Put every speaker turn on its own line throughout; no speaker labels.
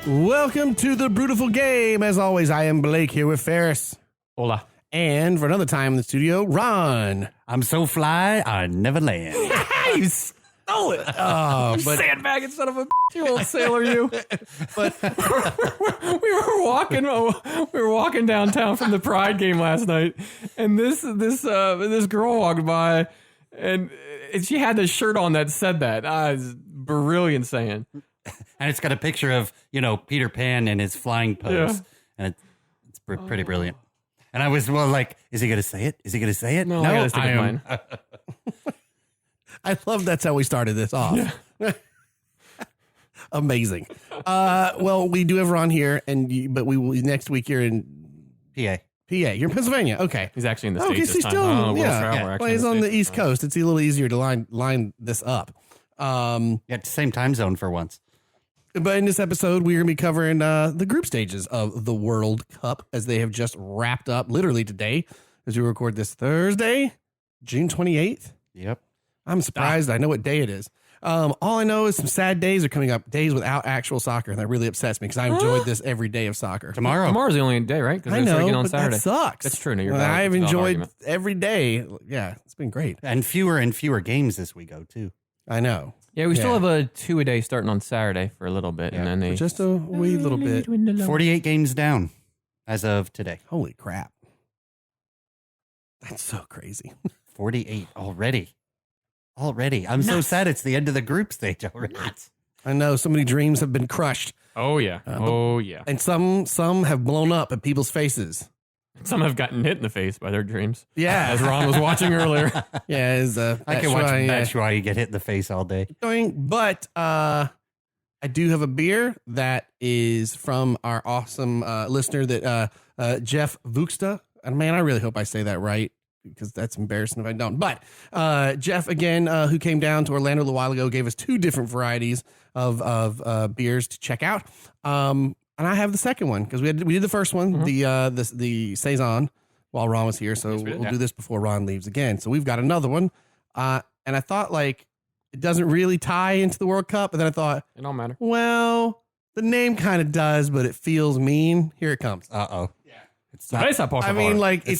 Welcome to the Brewtiful Game. As always, I am Blake here with Ferris.
Hola.
And for another time in the studio, Ron.
I'm so fly, I never land.
You stole it.
Oh,
You
but
sandbagging son of a you old sailor, you.
but
we were walking downtown from the Pride game last night, and this girl walked by, and she had this shirt on that said that. It's brilliant saying.
And it's got a picture of, Peter Pan in his flying pose.
Yeah.
And it's pretty brilliant. And I was like, is he going to say it? Is he going to say it?
No, I gotta stick with mine.
I love that's how we started this off. Yeah. Amazing. Well, we do have Ron here, but we will next week you're in
PA.
You're in Pennsylvania. Okay.
He's actually in the
Okay,
States
so
this
he's
time.
still
World travel,
yeah.
we're actually
Well, he's
in
on the
States.
East Coast. It's a little easier to line this up.
Yeah, same time zone for once.
But in this episode, we're going to be covering the group stages of the World Cup as they have just wrapped up literally today as we record this Thursday, June 28th.
Yep.
I'm surprised. I know what day it is. All I know is some sad days are coming up, days without actual soccer. And that really upsets me because I enjoyed this every day of soccer.
Tomorrow's
the only day, right? Because
I know,
again on
but
Saturday.
that sucks.
That's true. No, you're
Well,
valid.
I've
It's a valid
enjoyed
argument.
every day. Yeah, it's been great.
and fewer games as we go, too.
I know.
Yeah, we still have a 2-a-day starting on Saturday for a little bit, and then they
Just a wee little bit.
48 games down as of today.
Holy crap. That's so crazy.
48 already. I'm so sad it's the end of the group stage already.
I know so many dreams have been crushed.
Oh yeah,
And some have blown up at people's faces.
Some have gotten hit in the face by their dreams.
Yeah.
As Ron was watching earlier.
Yeah,
I can watch That's why you get hit in the face all day.
But I do have a beer that is from our awesome listener that Jeff Vuxta. And man, I really hope I say that right because that's embarrassing if I don't. But Jeff, again, who came down to Orlando a little while ago, gave us 2 different varieties of beers to check out. And I have the second one because we did the first one, the Saison, while Ron was here. So we'll do this before Ron leaves again. So we've got another one. And I thought it doesn't really tie into the World Cup. But then I thought,
It don't matter.
well, the name kind of does, but it feels mean. Here it comes.
Uh-oh.
It's
It's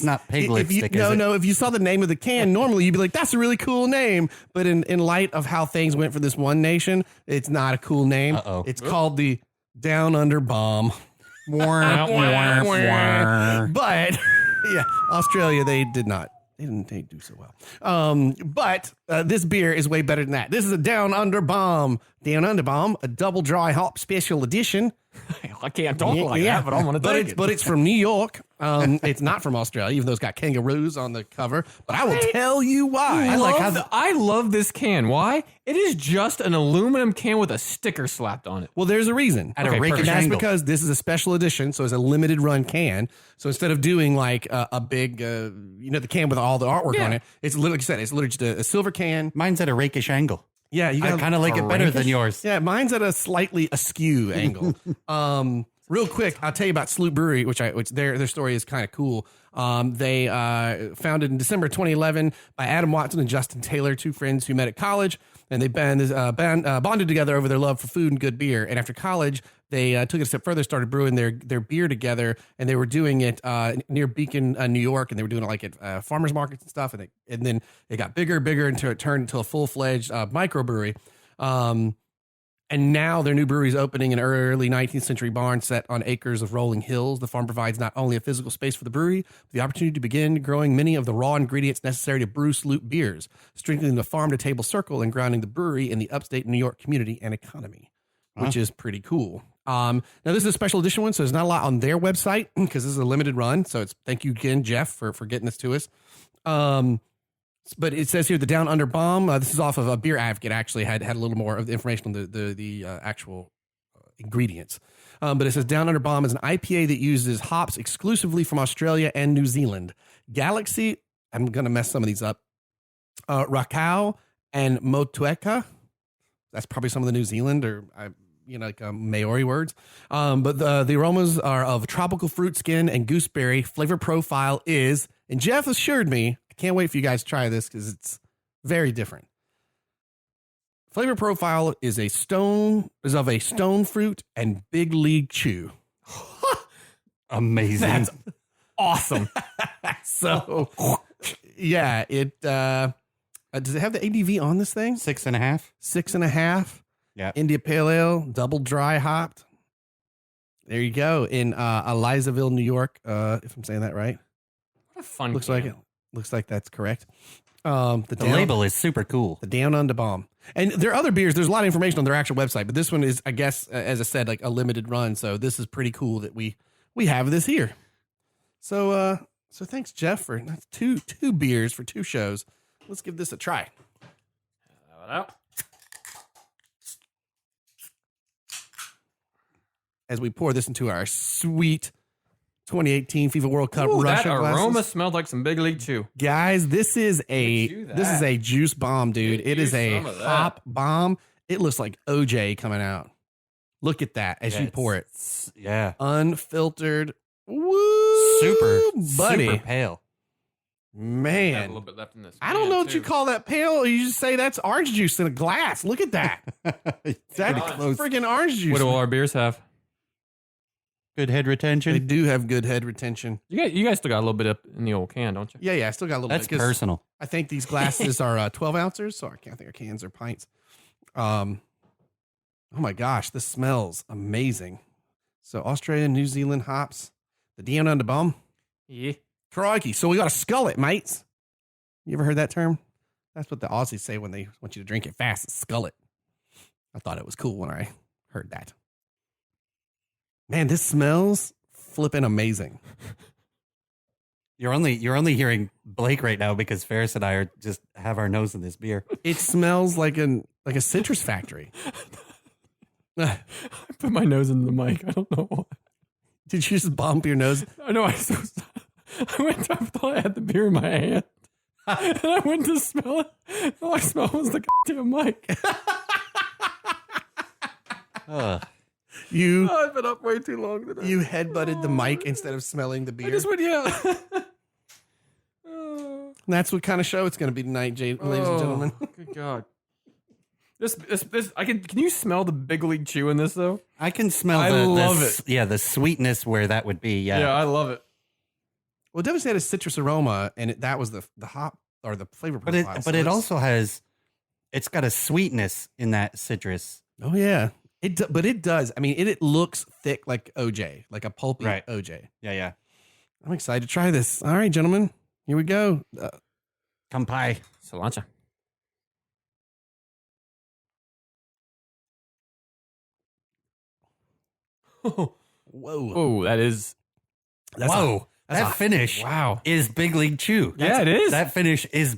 not pig lipstick, is it?
No, if you saw the name of the can, normally you'd be like, that's a really cool name. But in light of how things went for this one nation, it's not a cool name.
Uh-oh.
It's called the Down Under Bomb. But yeah, Australia, they didn't do so well. But this beer is way better than that. This is a Down Under Bomb, a double dry hop special edition.
I can't talk that, but I'm gonna take it.
But it's from New York. It's not from Australia, even though it's got kangaroos on the cover. But I will tell you why.
I love this can. Why? It is just an aluminum can with a sticker slapped on it.
Well, there's a reason.
At a rakish
And that's
angle.
because this is a special edition, so it's a limited run can. So instead of doing like a big, the can with all the artwork on it, it's literally, like you said, it's literally just a silver can.
Mine's at a rakish angle.
Yeah, you
I kind of like it better than yours.
Yeah, mine's at a slightly askew angle. Real quick, I'll tell you about Sloop Brewery, which their story is kind of cool. They founded in December 2011 by Adam Watson and Justin Taylor, 2 friends who met at college, and they bonded together over their love for food and good beer. And after college, they took it a step further, started brewing their beer together, and they were doing it near Beacon, New York, and they were doing it like at farmers markets and stuff. And then it got bigger until it turned into a full-fledged microbrewery. And now their new brewery is opening an early 19th century barn set on acres of rolling hills. The farm provides not only a physical space for the brewery, but the opportunity to begin growing many of the raw ingredients necessary to brew Sloop beers, strengthening the farm-to-table circle and grounding the brewery in the upstate New York community and economy, which is pretty cool. Now, this is a special edition one, so there's not a lot on their website because this is a limited run. So thank you again, Jeff, for getting this to us. But it says here the Down Under Bomb. This is off of a Beer Advocate. Actually, had a little more of the information on the actual ingredients. But it says Down Under Bomb is an IPA that uses hops exclusively from Australia and New Zealand. Galaxy. I'm gonna mess some of these up. Rakau and Motueka. That's probably some of the New Zealand or Maori words. But the aromas are of tropical fruit skin and gooseberry. Flavor profile is, and Jeff assured me, I can't wait for you guys to try this because it's very different. Flavor profile is of a stone fruit and big league chew.
Amazing.
That's awesome.
So, yeah, it does it have the ABV on this thing?
6.5.
6.5.
Yeah.
India Pale Ale, double dry hopped. There you go in Elizaville, New York. If I'm saying that right,
What a fun
looks
can.
like it. Looks like that's correct.
The label is super cool.
The Down Under Bomb. And there are other beers. There's a lot of information on their actual website, but this one is, I guess, as I said, like a limited run. So this is pretty cool that we have this here. So thanks, Jeff, for that's two beers for 2 shows. Let's give this a try. As we pour this into our sweet 2018 FIFA World Cup
Ooh,
Russia
that
glasses.
aroma smelled like some big league chew.
Guys, this is
chew that.
a juice bomb, dude.
Get
It is
you
a
some of that.
hop bomb. It looks like OJ coming out. Look at that as you pour it.
Yeah.
Unfiltered. Woo,
Super,
buddy.
super pale.
I have a
Man,
little bit left in this.
I don't
can,
know what you
too.
call that pale. You just say that's orange juice in a glass. Look at that. That's
close.
freaking orange juice.
What do all our beers have?
Good head
They
retention.
do have good head retention.
You guys still got a little bit up in the old can, don't you?
Yeah, I still got a little
That's
bit. 'Cause
personal.
I think these glasses are 12 ounces, so I can't think our cans are pints. Oh my gosh, this smells amazing. So Australia, New Zealand hops, the Down Under Bomb.
Yeah.
Crikey. So we got to scull it, mates. You ever heard that term? That's what the Aussies say when they want you to drink it fast, scull it. I thought it was cool when I heard that. Man, this smells flipping amazing.
You're only hearing Blake right now because Ferris and I are just have our nose in this beer.
It smells like a citrus factory.
I put my nose in the mic. I don't know why.
Did you just bump your nose?
I know. I thought I had the beer in my hand. And I went to smell it. All I smelled was the goddamn mic. I've been up way too long today.
You headbutted the mic instead of smelling the beer.
I just went, yeah.
That's what kind of show it's going to be tonight, ladies and gentlemen.
Good God. This, can you smell the big league chew in this though?
I can smell
I love it.
Yeah, the sweetness where that would be. Yeah.
I love it.
Well, it definitely had a citrus aroma, and that was the hop or the flavor
But
profile.
it
So it's-
also has, it's got a sweetness in that citrus.
Oh yeah, but it does. I mean, it looks thick like OJ, like a pulpy
Right.
OJ.
Yeah.
I'm excited to try this. All right, gentlemen, here we go.
Kampai.
Cilantro.
Whoa,
Oh, that is.
Whoa. That finish
Wow.
is Big League Chew.
Yeah, it is.
That finish is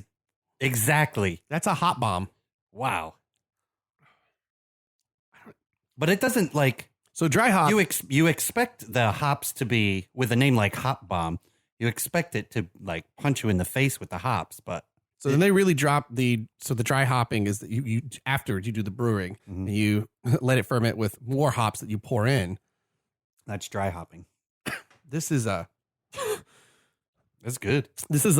exactly.
that's a hot bomb.
Wow. But it doesn't like
So dry hop.
you expect the hops to be with a name like Hop Bomb. You expect it to like punch you in the face with the hops, but
So then they really drop the dry hopping is that you afterwards you do the brewing
Mhm.
and you let it ferment with more hops that you pour in.
that's dry hopping.
This is
That's good.
this is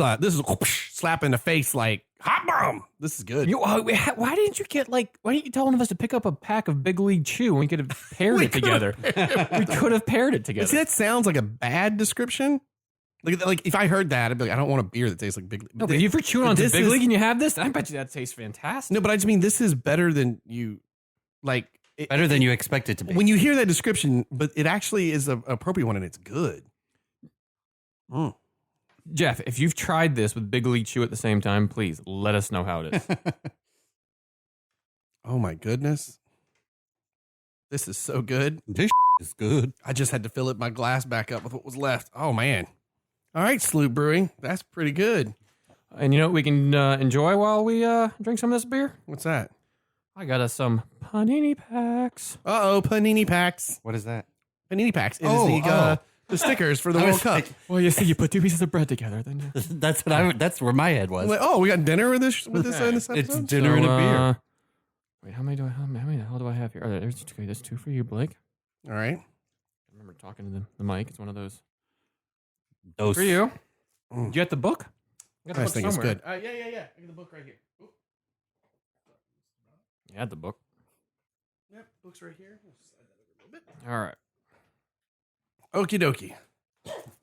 slap in the face like hot bomb. This is good.
Why didn't you get why didn't you tell one of us to pick up a pack of Big League Chew and we could have paired it together? We could have paired it together.
See, that sounds like a bad description. Like if I heard that, I'd be like, I don't want a beer that tastes like Big League.
No, but if you're chewing on
this
Big
is-
League and you have this, I bet you that tastes fantastic.
No, but I just mean this is better than you like.
Better than you expect it to be.
When you hear that description, but it actually is an appropriate one and it's good. Mm.
Jeff, if you've tried this with Big League Chew at the same time, please let us know how it is.
Oh my goodness. This is so good.
This is good.
I just had to fill my glass back up with what was left. Oh man. All right, Sloop Brewing. That's pretty good.
And you know what we can enjoy while we drink some of this beer?
What's that?
I got us some panini packs.
Uh-oh, panini packs.
What is that?
Panini packs. It
Oh,
is the stickers for the
I
World
was
Cup.
like-
Well, you see, you put 2 pieces of bread together, then you...
That's where my head was.
I'm like, oh, we got dinner with this in this episode?
It's dinner and a beer.
Wait, how many the hell do I have here? Oh, there's 2 for you, Blake.
All right.
I remember talking to the mic. It's one of those.
Those
For you.
Mm.
You got the book? You got the
I
book
think it's
somewhere.
good. Yeah. I got the book right here. Ooh.
You had the book.
Yep, book's right here.
All right.
Okie dokie.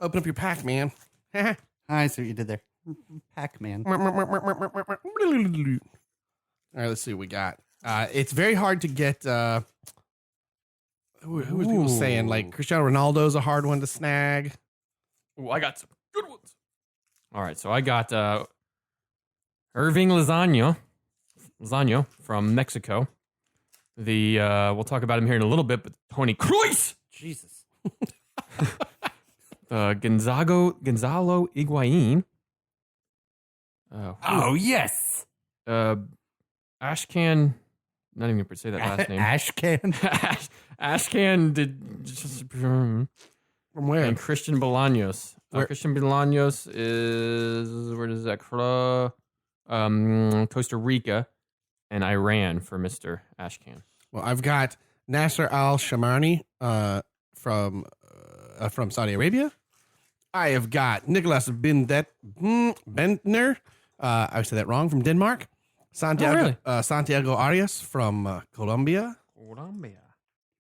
Open up your pack, man.
I see what you did there. Pac-Man.
All right, let's see what we got. It's very hard to get. Who is people saying? Like Cristiano Ronaldo's a hard one to snag.
Oh, I got some good ones. All right, so I got Irving Lasagna from Mexico. We'll talk about him here in a little bit, but Tony Kroos.
Jesus.
Gonzalo Higuain.
Oh, yes.
Ashkan. Not even gonna say that last name.
Ashcan?
Ashkan did
From where?
and Christian Bolaños.
Where-
Christian Bolaños is where does that? Costa Rica and Iran for Mr. Ashkan.
Well, I've got Nasser Al Shamani from Saudi Arabia. I have got Nicolas Bentner. I said that wrong, from Denmark. Santiago Santiago Arias from Colombia.
Colombia.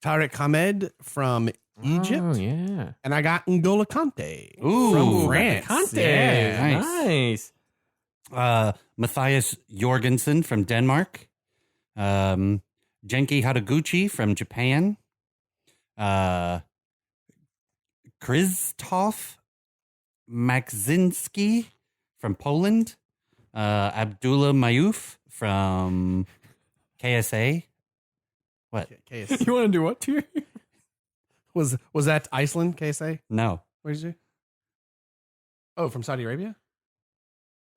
Tarek Hamed from Egypt.
Oh yeah.
And I got N'Golo Kante
Ooh,
from France.
Conte.
Yeah,
Nice.
Matthias Jorgensen from Denmark. Genki Haraguchi from Japan. Krzysztof Makzinski from Poland. Abdullah Mayouf from KSA. What?
KSA.
You want to do what to you?
Was that Iceland, KSA?
No.
What did you say? Oh, from Saudi Arabia?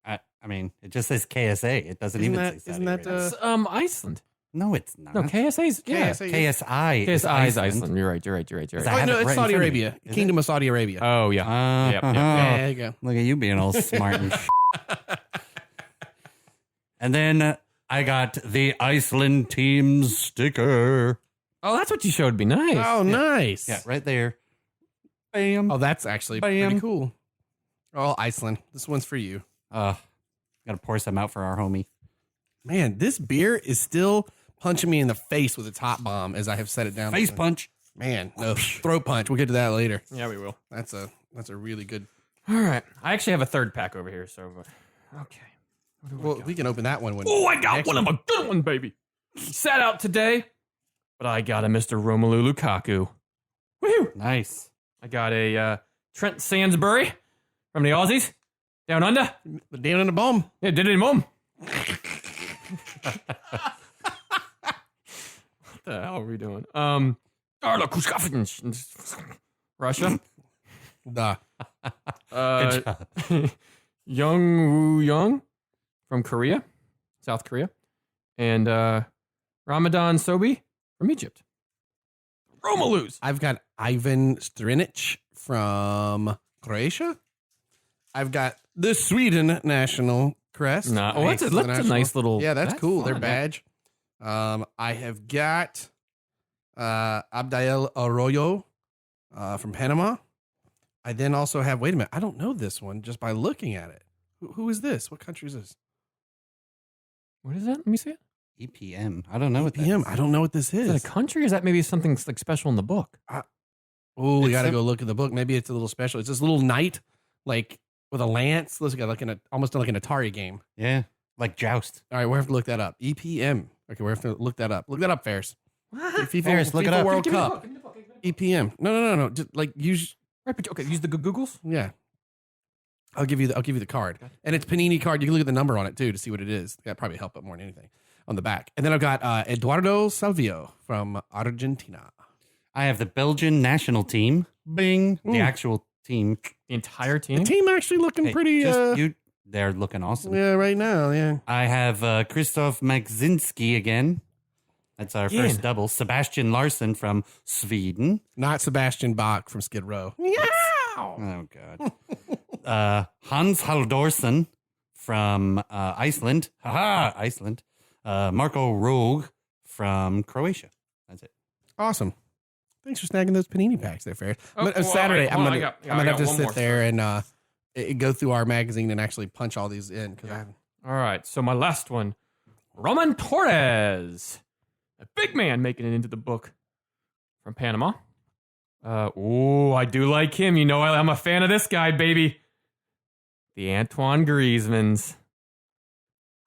I mean, it just says KSA. It doesn't even say Saudi
isn't that,
Arabia.
It's, Iceland.
No, it's not.
No, KSA's yeah.
KSA.
KSI.
KSI is Iceland. You're right.
Is that-
Oh,
have
no,
it
it's
right in
Saudi
front of me.
Arabia.
Is
Kingdom of Saudi Arabia.
Oh yeah. Yep.
Yeah, there you go.
Look at you being all smart and And then I got the Iceland team sticker.
Oh, that's what you showed me. Nice.
Oh, nice.
Yeah, right there. Bam.
Oh, that's actually
Bam.
pretty cool. Oh, Iceland. This one's for you.
Gotta pour some out for our homie.
Man, this beer is still punching me in the face with its hot bomb as I have set it down.
Face punch.
Man, no, throat punch. We'll get to that later.
Yeah, we will.
That's a really good.
All right. I actually have a third pack over here. So, okay.
Well, we can open that one when.
Oh, I got one of a good one, baby. Sat out today, but I got a Mr. Romelu Lukaku. Woohoo!
Nice.
I got a Trent Sansbury from the Aussies down under.
Down in the bomb.
Yeah, did it, mom. What the hell are we doing? Darla Kuskafin, Russia.
Duh.
Good job.
Young Woo Young from Korea, South Korea, and Ramadan Sobi from Egypt. Romelu's.
I've got Ivan Strinic from Croatia. I've got the Sweden national crest.
Nah. Oh, that's a nice little.
Yeah, that's cool. Their
fun.
badge. I have got Abdiel Arroyo from Panama. I then also have, wait a minute, I don't know this one just by looking at it. Who is this? What country is this?
What is that? Let me see it.
EPM. I don't know what that
PM.
is.
I don't know what this
Is
is.
it a country or is that maybe something like special in the book?
Oh, we
It's
got to
sim-
go look at the book. Maybe it's a little special. It's this little knight, like with a lance. Looks like almost like an Atari game.
Yeah. Like Joust.
All right, we have to look that up. EPM. Okay, we have to look that up. Look that up, Ferris. FIFA,
Ferris, look it
FIFA
up.
World
Give me the
Cup.
book, give me the book, give me the book.
EPM. No. Just like use.
Right, but okay, use the Googles.
Yeah. I'll give you the card, and it's Panini card. You can look at the number on it too to see what it is. That probably help it more than anything on the back. And then I've got Eduardo Salvio from Argentina.
I have the Belgian national team. Bing.
Ooh.
The actual team.
The entire
The
team.
team actually looking
Hey,
pretty.
they're looking awesome.
Yeah, right now. Yeah.
I have Krzysztof Makzinski again. That's our
Again.
first double. Sebastian Larsson from Sweden.
Not Sebastian Bach from Skid Row.
Oh, God. Hans Haldorsson from Iceland. Haha, Iceland. Marco Rogue from Croatia. That's it.
Awesome. Thanks for snagging those panini packs there, Ferris.
Oh,
But Saturday,
hold on,
I'm
I
gonna
got
have to
one
sit
more.
there and go through our magazine and actually punch all these in because I haven't.
All right, so my last one, Roman Torres A big man making it into the book from Panama. I do like him. You know, I'm a fan of this guy, baby. The Antoine Griezmanns.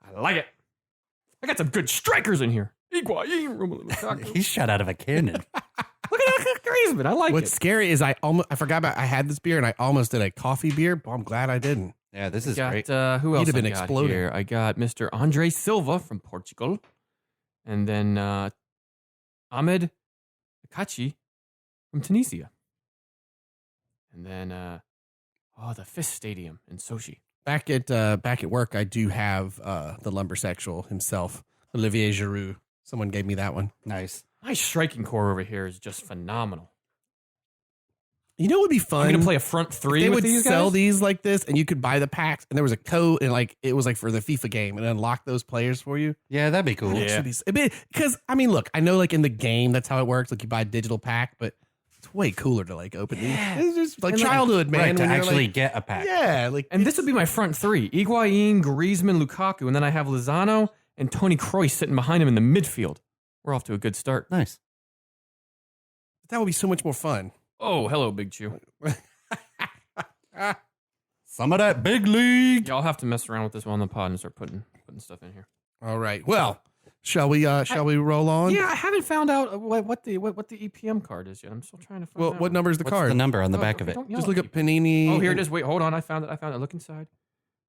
I like it. I got some good strikers in here. Higuain, Romelu Lukaku.
He's shot out of a cannon.
Look at that Griezmann. I like
What's
it.
scary is I forgot about, I had this beer and I almost did a coffee beer, but I'm glad I didn't.
Yeah, this is
Got,
great.
who else
He'd have been
I got
exploding.
here? I got Mr. Andre Silva from Portugal. And then Ahmed Akachi from Tunisia. And then, the Fist Stadium in Sochi.
Back at work, I do have the lumbersexual himself, Olivier Giroud. Someone gave me that one.
Nice.
My striking core over here is just phenomenal.
You know what would be
I'm
fun?
going to play a front three
They
with
would
these
sell
guys?
these like this, and you could buy the packs, and there was a code, and like it was like for the FIFA game, and unlock those players for you.
Yeah, that'd be cool.
Yeah.
Because I mean, look, I know like in the game that's how it works. Like you buy a digital pack, but it's way cooler to like open these. It's just like
And, like,
childhood, man.
Right, to
when you're,
actually
like,
get a pack.
yeah, like
And this would be my front three. Higuain, Griezmann, Lukaku. And then I have Lozano and Toni Kroos sitting behind him in the midfield. We're off to a good start.
Nice.
that would be so much more fun.
Oh, hello, Big Chew.
Some of that big league.
Y'all have to mess around with this one on the pod and start putting stuff in here.
All right. Well, shall we roll on?
Yeah, I haven't found out what the EPM card is yet. I'm still trying to find
Well,
out.
what number is the
What's
card?
the number on the
Oh,
back of
okay,
it?
don't yell
Just
at
look
me.
up Panini.
Oh, here it is. Wait, hold on. I found it. Look inside.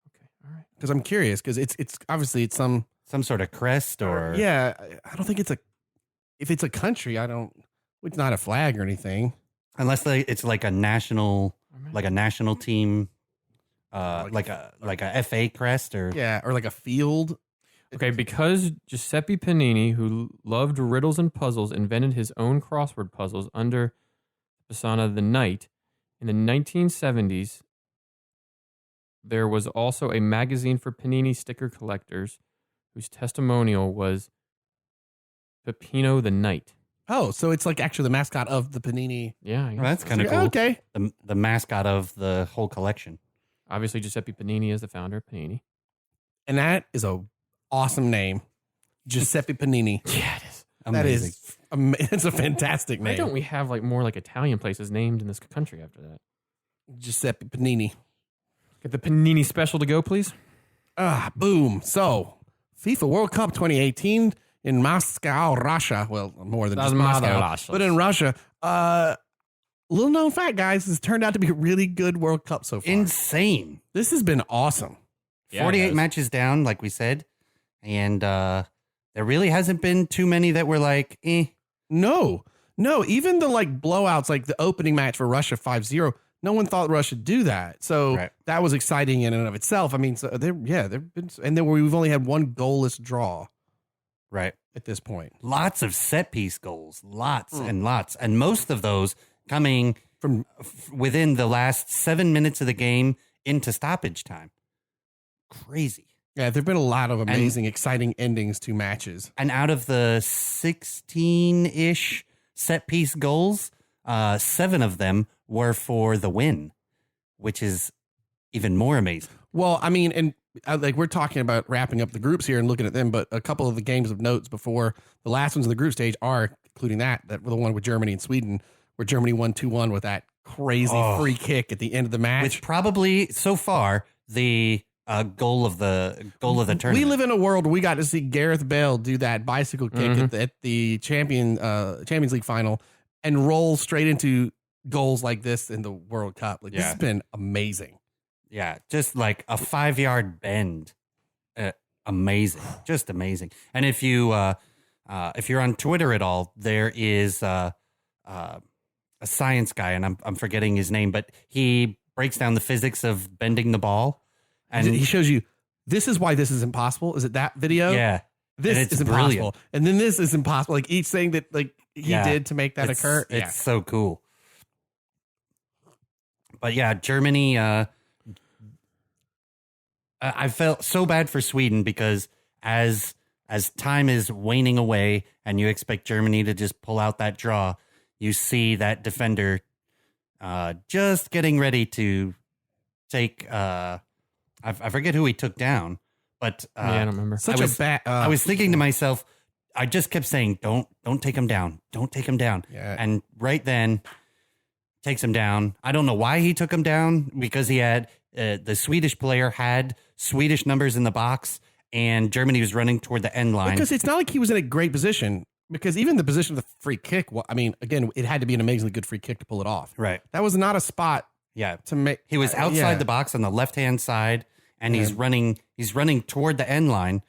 Okay, all right.
Because I'm curious. Because it's obviously it's some.
Some sort of crest or
Yeah, I don't think it's a. If it's a country, I don't. It's not a flag or anything.
unless it's like a national team,
Like
like a FA crest or
Yeah, or like a field.
Okay, because Giuseppe Panini, who loved riddles and puzzles, invented his own crossword puzzles under the persona the Knight. In the 1970s, there was also a magazine for Panini sticker collectors whose testimonial was Peppino the Knight.
Oh, so it's like actually the mascot of the Panini.
Yeah, I guess.
Well, that's kind of
Yeah,
cool.
okay.
The mascot of the whole collection.
Obviously, Giuseppe Panini is the founder of Panini.
And that is a awesome name, Giuseppe Panini.
Yeah, it is.
That
Amazing.
is, it's a fantastic
Why
name.
don't we have more Italian places named in this country after that?
Giuseppe Panini.
Get the Panini special to go, please.
Boom. So, FIFA World Cup 2018 in Moscow, Russia. Well, more than just Moscow,
Russia.
but in Russia. Little known fact, guys, this turned out to be a really good World Cup so far.
Insane.
This has been awesome.
Yeah, it
48
has.
matches down, like we said. And there really hasn't been too many that were like, eh.
No, even the blowouts, like the opening match for Russia 5-0, no one thought Russia would do that. So
Right.
that was exciting in and of itself. I mean, so they've been, and then we've only had one goalless draw
Right.
at this point.
Lots of set piece goals. Lots and lots. And most of those coming
From
within the last 7 minutes of the game into stoppage time. Crazy.
yeah, there've been a lot of amazing, exciting endings to matches.
And out of the 16-ish set piece goals, 7 of them were for the win, which is even more amazing.
Well, I mean, and we're talking about wrapping up the groups here and looking at them, but a couple of the games of notes before the last ones in the group stage are including that the one with Germany and Sweden, where Germany won 2-1 with that crazy free kick at the end of the match.
Which probably so far the goal of the tournament.
We live in a world where we got to see Gareth Bale do that bicycle kick at the Champions League final and roll straight into goals like this in the World Cup. This
Yeah.
has been amazing.
Yeah, just like a 5-yard bend. Amazing. Just amazing. And if you're on Twitter at all, there is a science guy, and I'm forgetting his name, but he breaks down the physics of bending the ball. And
he shows you, this is why this is impossible. Is it that video?
yeah,
This
and it's
is impossible.
brilliant.
And then this is impossible. Like each thing that he did to make that occur.
It's so cool. But yeah, Germany, I felt so bad for Sweden because as time is waning away and you expect Germany to just pull out that draw, you see that defender just getting ready to take, I forget who he took down, but
I don't remember.
Such a bad.
I was thinking to myself, I just kept saying, don't take him down. Don't take him down.
Yeah.
And right then takes him down. I don't know why he took him down, because he had the Swedish player had Swedish numbers in the box, and Germany was running toward the end line.
Because it's not like he was in a great position, because even the position of the free kick, well, I mean, again, it had to be an amazingly good free kick to pull it off.
Right.
That was not a spot
Yeah.
to make.
He was outside the box on the left-hand side, and he's running toward the end line,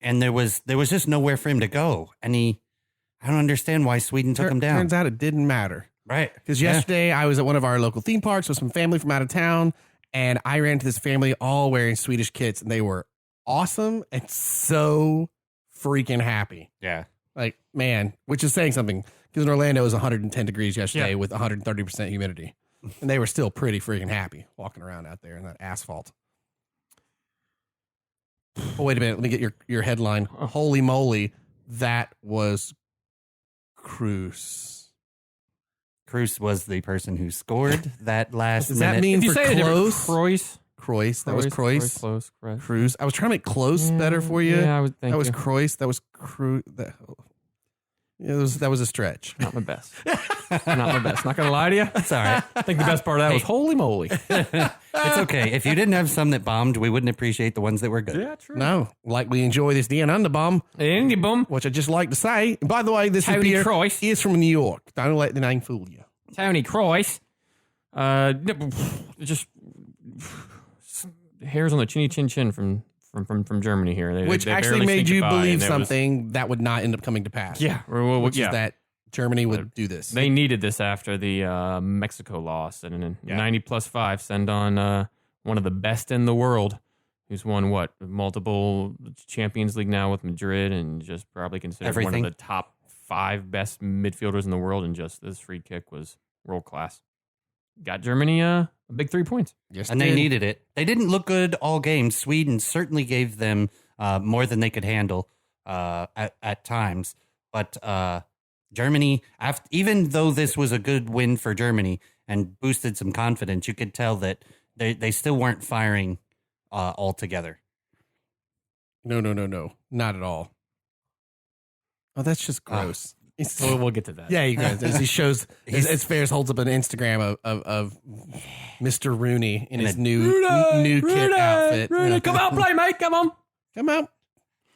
and there was just nowhere for him to go. And I don't understand why Sweden took him down.
Turns out it didn't matter.
Right.
Because yesterday I was at one of our local theme parks with some family from out of town, and I ran into this family all wearing Swedish kits, and they were awesome and so freaking happy.
Yeah.
Like, man, which is saying something, because in Orlando it was 110 degrees yesterday with 130% humidity, and they were still pretty freaking happy walking around out there in that asphalt. Oh, wait a minute. Let me get your headline. Holy moly. That was Cruz.
Cruz was the person who scored that last
Does
minute.
that mean
If you
for
say
close?
Cruyff,
Cruyff. That was Cruyff.
Close.
Cruz. I was trying to make close better for you.
Yeah, I would think
That was Cruyff. That was Cruz. That was a stretch.
not my best. Not my best. Not gonna lie to you.
It's all right.
I think the best part of that was holy moly.
It's okay. If you didn't have some that bombed, we wouldn't appreciate the ones that were good.
Yeah, true.
No, like we enjoy this Dan Underbomb,
Andy boom.
which I just like to say. And by the way, this
Tony
beer
Cruyff.
is from New York. Don't let the name fool you.
Tony Cruyff. Just hairs on the chinny chin from Germany here.
Which
they
actually
barely
made
sneaked
you
by,
believe
and it was-
something that would not end up coming to pass.
Yeah,
Which
yeah.
is that Germany would do this.
They needed this after the Mexico loss, and in 90+5 send on one of the best in the world, who's won multiple Champions League now with Madrid, and just probably considered
Everything.
one of the top 5 best midfielders in the world. And just this free kick was world class. Got Germany a big 3 points.
Yes,
And they needed it. They didn't look good all game. Sweden certainly gave them more than they could handle at times. But Germany, even though this was a good win for Germany and boosted some confidence, you could tell that they still weren't firing altogether.
No. Not at all. Oh, that's just gross.
We'll get to that.
Yeah, you guys. As he shows, as Ferris holds up an Instagram of Mr. Rooney in his new kit outfit.
Rooney, come out, play, mate. Come on.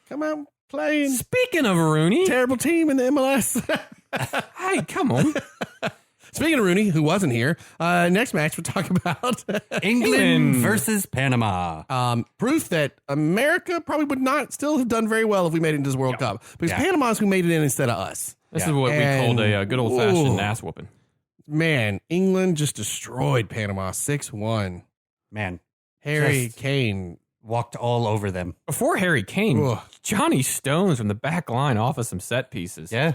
Come out, playing.
Speaking of Rooney,
Terrible team in the MLS.
hey, come on.
Speaking of Rooney, who wasn't here, next match we'll talk about
England versus Panama.
proof that America probably would not still have done very well if we made it into this World Cup. Because Panama's who made it in instead of us.
This is what we called a good old-fashioned ass whooping.
Man, England just destroyed Panama 6-1.
Man,
Harry
Just-
Kane.
walked all over them.
Before Harry Kane,
Ugh.
Johnny Stones from the back line off of some set pieces.
Yeah.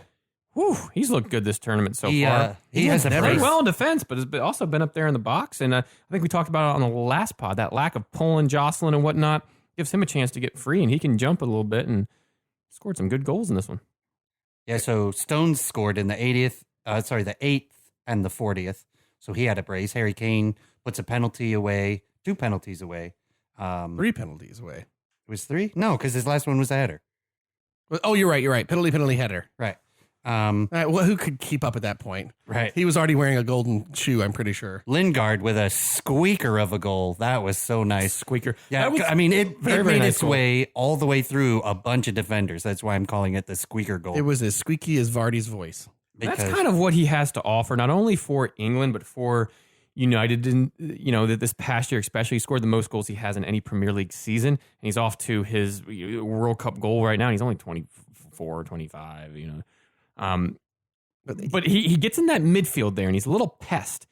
Whew, he's looked good this tournament so
He
far.
has a
never-
Played
brace.
well in defense, but has also been up there in the box. And I think we talked about it on the last pod. That lack of pulling, jostling, and whatnot gives him a chance to get free, and he can jump a little bit and scored some good goals in this one.
Yeah, so Stones scored in the 8th and the 40th. So he had a brace. Harry Kane puts a penalty away, 2 penalties away.
3 penalties away.
It was 3? No, because his last one was a header.
Oh, you're right. Penalty, header.
Right.
All right, well, who could keep up at that point?
Right.
He was already wearing a golden shoe, I'm pretty sure.
Lingard with a squeaker of a goal. That was so nice.
Squeaker.
Yeah,
That was
I mean, it
very,
made
very nice
its
goal.
way all the way through a bunch of defenders. That's why I'm calling it the squeaker goal.
It was as squeaky as Vardy's voice.
That's kind of what he has to offer, not only for England, but for United. That this past year, especially, he scored the most goals he has in any Premier League season. And he's off to his World Cup goal right now. And he's only 24, 25, But he gets in that midfield there, and he's a little pest.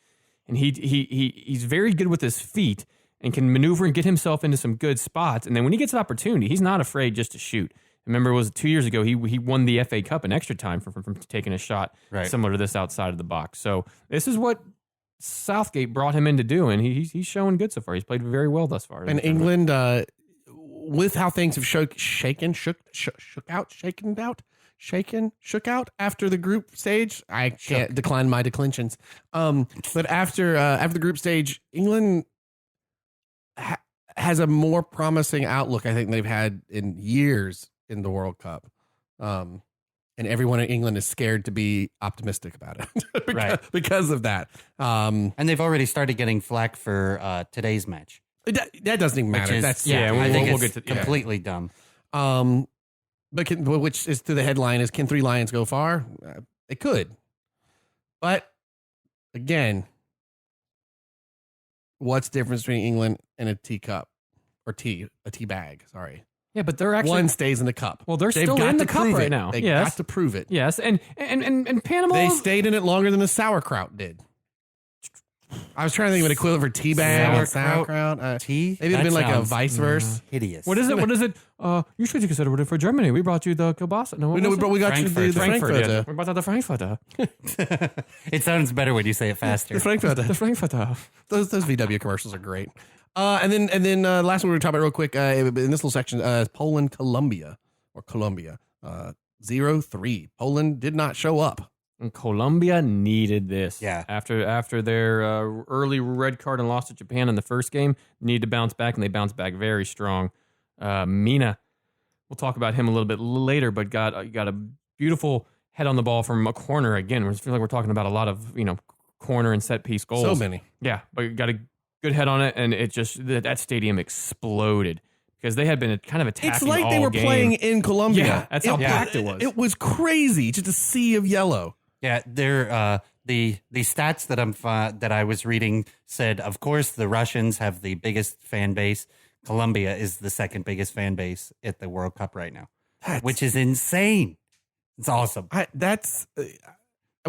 And he's very good with his feet and can maneuver and get himself into some good spots. And then when he gets an opportunity, he's not afraid just to shoot. Remember, it was 2 years ago, he won the FA Cup in extra time from taking a shot similar to this outside of the box. So this is what Southgate brought him in to do, and he's showing good so far. He's played very well thus far.
And England, with how things have shook out after the group stage. I can't decline my declensions. But after the group stage, England has a more promising outlook, I think, they've had in years in the World Cup. And everyone in England is scared to be optimistic about it because of that.
And they've already started getting flack for today's match.
That doesn't even matter.
I think
we'll
it's
get to
completely dumb.
But which is to the headline is, can 3 Lions go far? They could. But again, what's the difference between England and a teacup or a tea bag? Sorry.
Yeah, but they're actually
one stays in the cup.
Well, they're still in the cup right now.
They got to prove it.
Yes, and Panama.
They stayed in it longer than the sauerkraut did. I was trying to think of an equivalent for tea bag and sauerkraut.
Tea?
Maybe it'd been like a vice versa.
Hideous.
What is it? What is it? You should consider it for Germany. We brought you the kielbasa. No,
we got you the Frankfurter.
Yeah. We brought out the Frankfurter.
It sounds better when you say it faster.
The Frankfurter.
The Frankfurter.
Those VW commercials are great. And then last one we're talking about real quick in this little section is Poland, Colombia. 0-3. Poland did not show up.
And Colombia needed this.
Yeah.
After their early red card and loss to Japan in the first game, needed to bounce back, and they bounced back very strong. Mina, we'll talk about him a little bit later, but got a beautiful head on the ball from a corner again. I feel like we're talking about a lot of corner and set piece goals.
So many.
Yeah, but got a good head on it, and it just that stadium exploded. Because they had been kind of attacking.
It's like they were playing in Colombia.
Yeah, that's how packed it was.
It was crazy, just a sea of yellow.
Yeah, they're the stats that I was reading said, of course, the Russians have the biggest fan base. Colombia is the second biggest fan base at the World Cup right now, which is insane. It's awesome.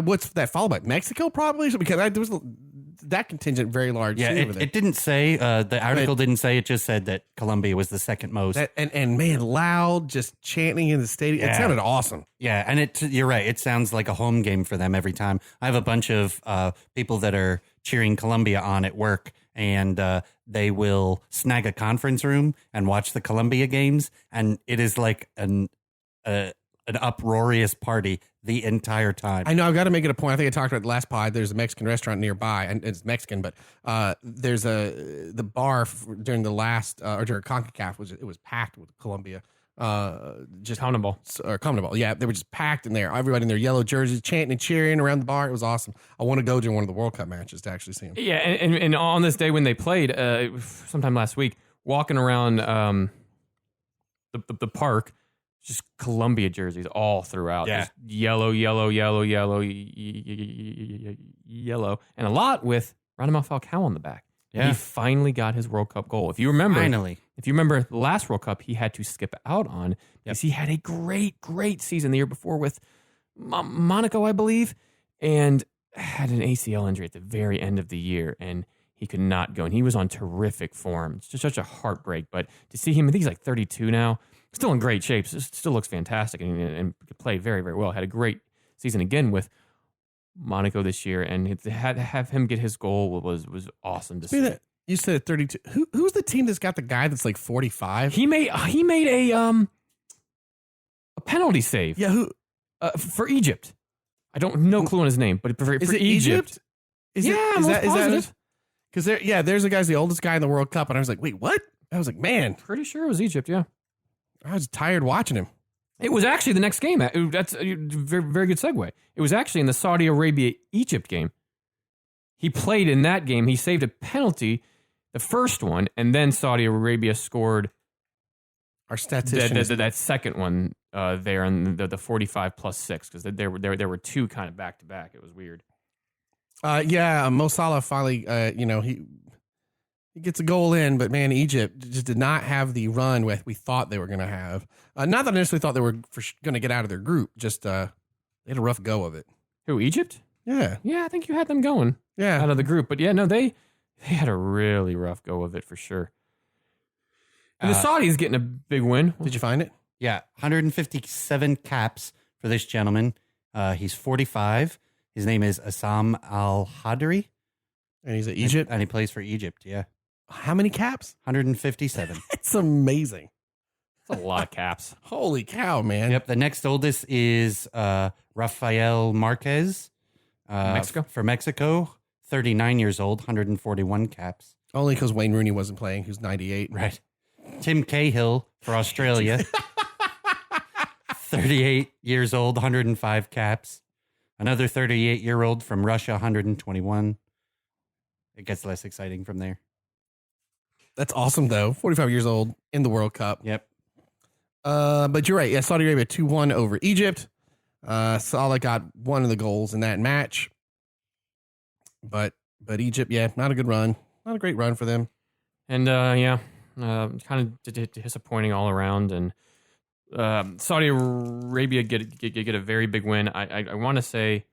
What's that followed by? Mexico, probably, because there was that contingent very large.
Yeah, it didn't say, the article didn't say, it just said that Colombia was the second most.
And man, loud, just chanting in the stadium.
Yeah.
It sounded awesome.
Yeah, and you're right. It sounds like a home game for them every time. I have a bunch of people that are cheering Colombia on at work, and they will snag a conference room and watch the Colombia games, and it is like an uproarious party the entire time.
I know. I've got to make it a point. I think I talked about the last pod. There's a Mexican restaurant nearby, and it's Mexican, but there's the bar during the last or during CONCACAF was packed with Colombia. Just CONMEBOL. Yeah, they were just packed in there. Everybody in their yellow jerseys, chanting and cheering around the bar. It was awesome. I want to go during one of the World Cup matches to actually see them.
Yeah, and on this day when they played, sometime last week, walking around the park. Just Colombia jerseys all throughout.
Yeah.
Just yellow, and a lot with Radamel Falcao on the back.
Yeah.
He finally got his World Cup goal. If you remember the last World Cup he had to skip out on because he had a great season the year before with Monaco, I believe, and had an ACL injury at the very end of the year, and he could not go. And he was on terrific form. It's just such a heartbreak. But to see him, I think he's like 32 now. Still in great shape. Still looks fantastic and could play very, very well. Had a great season again with Monaco this year, and have him get his goal was awesome to see.
You said 32. Who's the team that's got the guy that's like 45?
He made a penalty save.
Yeah, who
for Egypt? I don't no clue on his name, but for Egypt.
Is that because there's a guy's the oldest guy in the World Cup, and I was like, wait, what? I was like, man,
Pretty sure it was Egypt. Yeah.
I was tired watching him.
It was actually the next game. That's a very, very good segue. It was actually in the Saudi Arabia-Egypt game. He played in that game. He saved a penalty, the first one, and then Saudi Arabia scored
our statistician
that second one there in the 45 plus 6 because there were two kind of back to back. It was weird.
Mo Salah finally, he gets a goal in, but man, Egypt just did not have the run we thought they were going to have. Not that I necessarily thought they were going to get out of their group, just they had a rough go of it.
Who, Egypt?
Yeah.
Yeah, I think you had them going out of the group. But yeah, no, they had a really rough go of it for sure. And the Saudis getting a big win.
Did you find it?
Yeah, 157 caps for this gentleman. He's 45. His name is Assam Al-Hadri.
And he's at Egypt?
And he plays for Egypt, yeah.
How many caps?
157.
It's amazing.
It's a lot of caps.
Holy cow, man.
Yep, the next oldest is Rafael Marquez.
Mexico?
For Mexico, 39 years old, 141 caps.
Only because Wayne Rooney wasn't playing, who's 98.
Right. Tim Cahill for Australia. 38 years old, 105 caps. Another 38-year-old from Russia, 121. It gets less exciting from there.
That's awesome, though. 45 years old in the World Cup.
Yep.
But you're right. Yeah, Saudi Arabia 2-1 over Egypt. Salah got one of the goals in that match. But Egypt, yeah, not a good run. Not a great run for them.
And kind of disappointing all around. And Saudi Arabia get a very big win. I want to say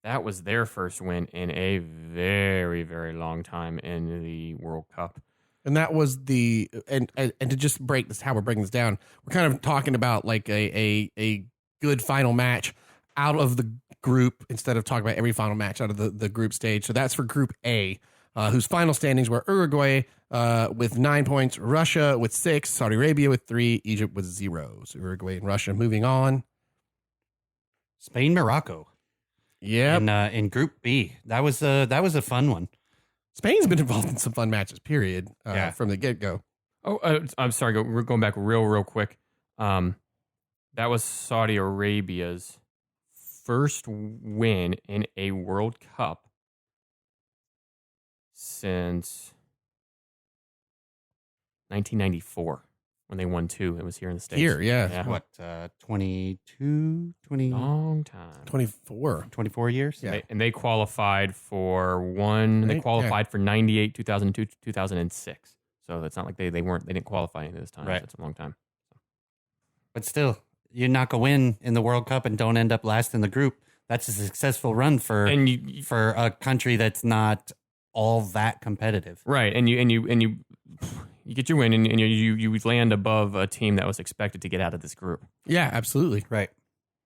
that was their first win in a very, very long time in the World Cup.
And that was and to just break this, how we're breaking this down, we're kind of talking about like a good final match out of the group instead of talking about every final match out of the group stage. So that's for Group A, whose final standings were Uruguay with 9 points, Russia with 6, Saudi Arabia with 3, Egypt with 0. So Uruguay and Russia moving on.
Spain, Morocco.
Yeah.
In Group B. That was a fun one.
Spain's been involved in some fun matches, period, from the get-go.
Oh, I'm sorry. We're going back real quick. That was Saudi Arabia's first win in a World Cup since 1994 when they won 2. It was here in the States.
Here, yeah.
What, 22, 20?
Long time.
24 years?
Yeah.
And they qualified for one. They qualified for 98, 2002, 2006. So it's not like they didn't qualify any of this time.
Right.
So it's a long time.
But still, you knock a win in the World Cup and don't end up last in the group. That's a successful run for a country that's not all that competitive.
Right. And you get your win and you land above a team that was expected to get out of this group.
Yeah, absolutely.
Right.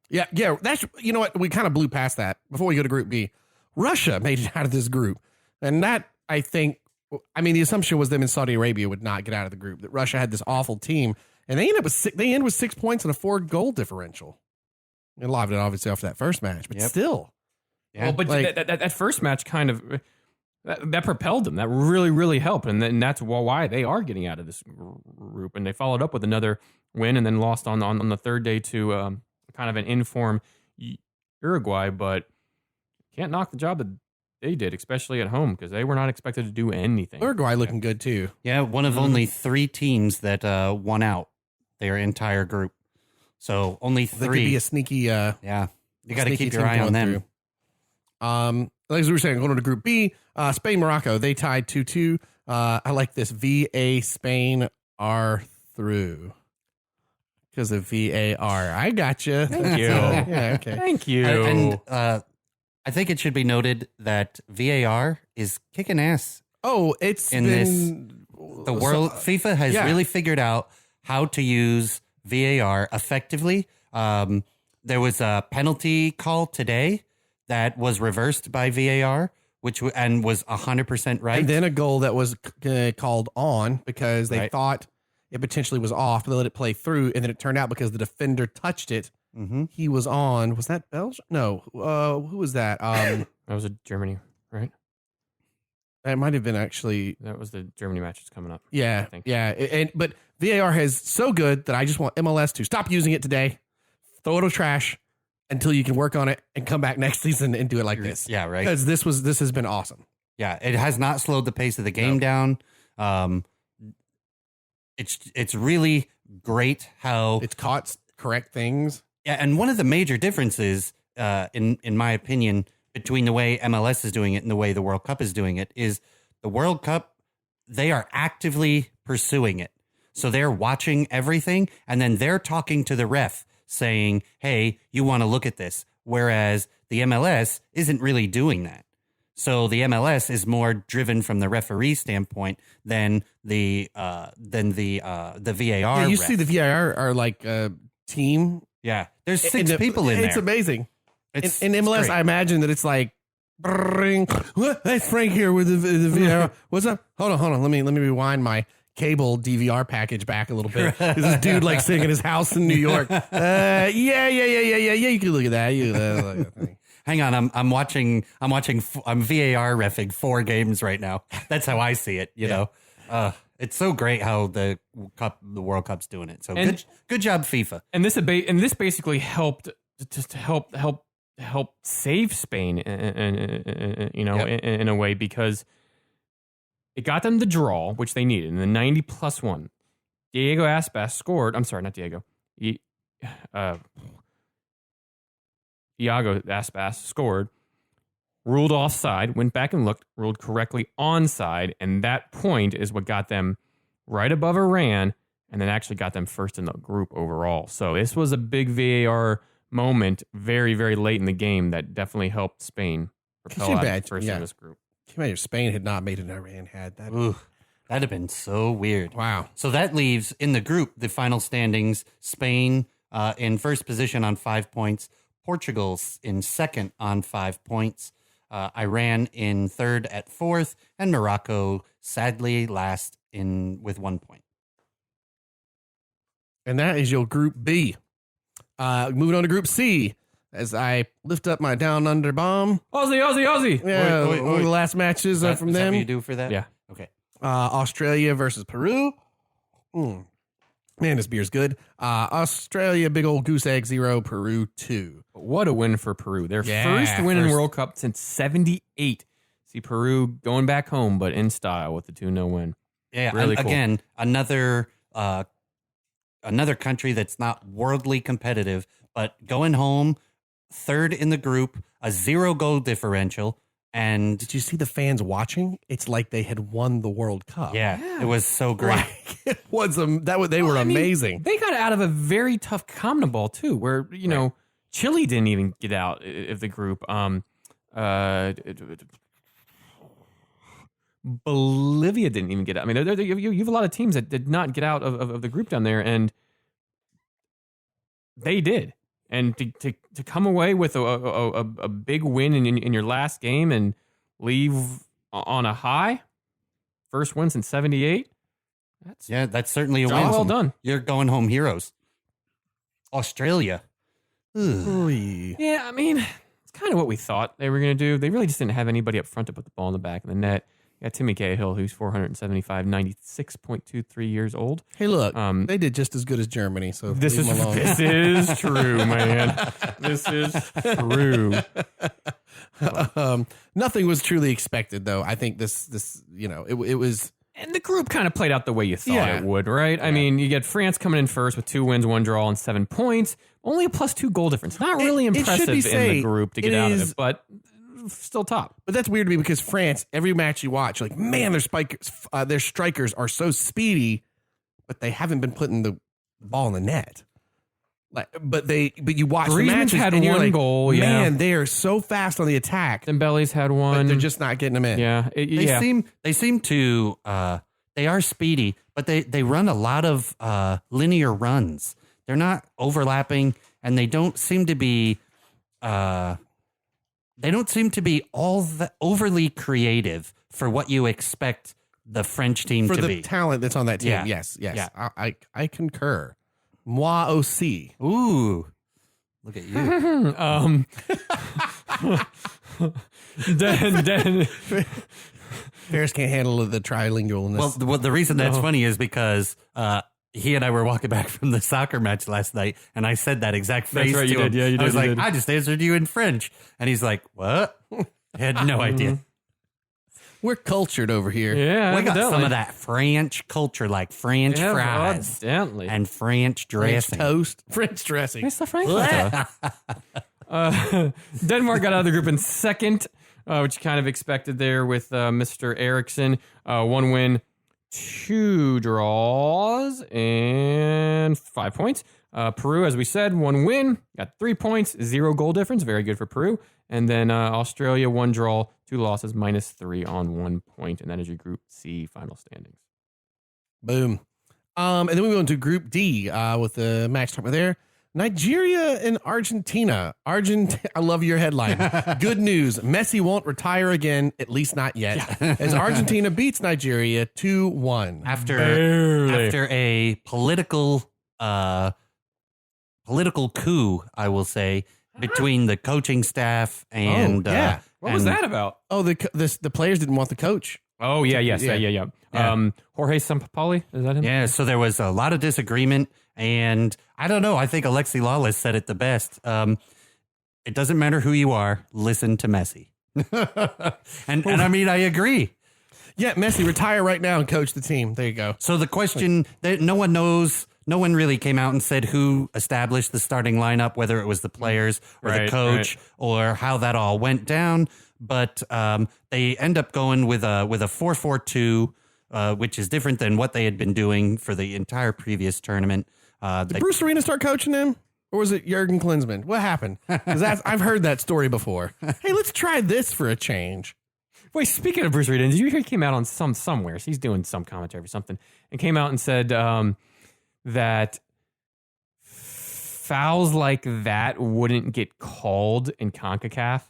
Yeah. That's, you know what? We kind of blew past that before we go to Group B. Russia made it out of this group. And that, I think, the assumption was them and Saudi Arabia would not get out of the group, that Russia had this awful team. And they end with 6 points and a 4-goal differential. And a lot of it obviously after that first match, but still.
Yeah. Well, but that first match kind of that propelled them. That really, really helped, and that's why they are getting out of this group. And they followed up with another win, and then lost on the third day to kind of an informed Uruguay. But can't knock the job that they did, especially at home, because they were not expected to do anything.
Uruguay looking good too.
Yeah, one of only 3 teams that won out their entire group. So only 3.
That could be a sneaky.
Yeah, you got to keep your eye on them.
Like we were saying, going to Group B, Spain, Morocco, they tied 2-2. I like this. VA Spain are through because of VAR. I got you.
Thank you.
Yeah, okay.
Thank you.
And I think it should be noted that VAR is kicking ass.
Oh, it's
in
been
the world. FIFA has really figured out how to use VAR effectively. There was a penalty call today that was reversed by VAR, was 100% right.
And then a goal that was called on because they thought it potentially was off. They let it play through, and then it turned out because the defender touched it, he was on. Was that Belgium? No. Who was that?
That was a Germany, right?
That might have been actually.
That was the Germany match that's coming up.
Yeah,
I think.
yeah. But VAR is so good that I just want MLS to stop using it today, throw it in trash until you can work on it and come back next season and do it like this.
Yeah, right.
Because this has been awesome.
Yeah, it has not slowed the pace of the game down. It's really great how
it's caught correct things.
Yeah, and one of the major differences, in my opinion, between the way MLS is doing it and the way the World Cup is doing it is the World Cup, they are actively pursuing it. So they're watching everything, and then they're talking to the ref saying, hey, you want to look at this. Whereas the MLS isn't really doing that. So the MLS is more driven from the referee standpoint than the VAR.
Yeah, you see the VAR are like a team.
Yeah, there's 6 people in there.
It's amazing. In MLS,
great.
I imagine that it's like, that's Frank here with the VAR. What's up? Hold on. Let me rewind my cable DVR package back a little bit. There's this dude like sitting in his house in New York. Yeah. You can look at that.
Hang on, I'm VAR reffing 4 games right now. That's how I see it. You know. It's so great how the World Cup's doing it. So
And-
good job, FIFA.
And this basically helped just to help save Spain, in a way, because it got them the draw, which they needed in the 90+1. Diego Aspas scored. I'm sorry, not Diego. Iago Aspas scored, ruled offside, went back and looked, ruled correctly onside, and that point is what got them right above Iran, and then actually got them first in the group overall. So this was a big VAR moment very, very late in the game that definitely helped Spain propel out first in this group.
Can you imagine if Spain had not made it, Iran had that?
Ooh, that'd have been so weird.
Wow.
So that leaves in the group the final standings: Spain in first position on 5 points, Portugal in second on 5 points, Iran in third at fourth, and Morocco sadly last with 1 point.
And that is your Group B. Moving on to Group C, as I lift up my down under bomb.
Aussie.
Yeah,
Wait.
one of the last matches from
Is that
them.
what you do for that?
Yeah.
Okay.
Australia versus Peru. Man, this beer's good. Australia, big old goose egg 0, Peru 2.
What a win for Peru. Their
Yeah,
first win in
first.
World Cup since 78. See Peru going back home, but in style with the 2-0 win.
Yeah.
Really cool.
Again, another country that's not worldly competitive, but going home third in the group, a 0-goal differential, and
Did you see the fans watching? It's like they had won the World Cup.
yeah, it was so great.
Like, it was they were
I mean,
amazing.
They got out of a very tough CONMEBOL too, where Chile didn't even get out of the group. Bolivia didn't even get out. I mean, you have a lot of teams that did not get out of the group down there, and they did. And to come away with a big win in your last game and leave on a high, first win since 78.
That's certainly a
Job
win.
well done.
You're going home heroes. Australia. Ugh.
Oy.
Yeah, I mean, it's kind of what we thought they were going to do. They really just didn't have anybody up front to put the ball in the back of the net. You got Timmy Cahill, who's 475, 96.23 years old.
Hey, look,
Um,
they did just as good as Germany. So
This
leave
is
them alone.
this is true, man. This is true.
Nothing was truly expected, though. I think this it was.
And the group kind of played out the way you thought
Yeah.
it would, right? I mean, you get France coming in first with 2 wins, 1 draw, and 7 points. Only a +2 goal difference. Not really
It should
impressive
be
in
said,
the group to get
it
out of
is-
it, but still top.
But that's weird to me because France, every match you watch, you're like, man, their strikers are so speedy, but they haven't been putting the ball in the net. Like, but you watch the
Griezmann's
matches
had
and you're
one
like,
goal, yeah.
man, they are so fast on the attack,
Dembele's had
but
one.
they're just not getting them in.
yeah.
They seem to they are speedy, but they run a lot of linear runs. They're not overlapping, and they don't seem to be all that overly creative for what you expect the French team
For
to
the
be.
talent that's on that team,
Yeah.
yes.
Yeah.
I concur. Moi aussi.
Ooh, look at you.
then
Ferris can't handle the trilingualness.
Well, the reason that's funny is because he and I were walking back from the soccer match last night, and I said that exact phrase
That's right,
to
you
him.
did. Yeah, you
I was
did, you
like,
did.
I just answered you in French, and he's like, "What?" I had no idea.
We're cultured over here.
yeah,
We got
evidently.
some of that French culture, like French
Yeah,
fries
evidently.
and French
French
dressing.
toast, French dressing.
It's the Frankfurter. Denmark got out of the group in second, which you kind of expected there with Mr. Eriksson. 1 win, 2 draws, and 5 points. Peru, as we said, 1 win, got 3 points, 0 goal difference. Very good for Peru. And then Australia, 1 draw, 2 losses, -3 on 1 point. And that is your Group C final standings.
Boom. And then we go into Group D with the match talking there. Nigeria and Argentina. I love your headline. Good news. Messi won't retire again, at least not yet. As Argentina beats Nigeria 2-1.
After
Barely.
a political coup, I will say, between the coaching staff and
yeah.
What was that about?
Oh, the players didn't want the coach.
Oh, yeah, yes, yeah.
Yeah.
Jorge Sampaoli, is that him?
Yeah, so there was a lot of disagreement, and I don't know. I think Alexi Lawless said it the best. It doesn't matter who you are, listen to Messi. and I mean, I agree.
Yeah, Messi, retire right now and coach the team. There you go.
So the question that no one knows, no one really came out and said who established the starting lineup, whether it was the players or the coach or how that all went down. But they end up going with a 4-4-2, which is different than what they had been doing for the entire previous tournament.
Did Bruce Arena start coaching him? Or was it Jurgen Klinsmann? What happened? Because I've heard that story before. Hey, let's try this for a change.
Wait, speaking of Bruce Arena, did you hear he came out on somewhere? So he's doing some commentary or something, and came out and said that fouls like that wouldn't get called in CONCACAF.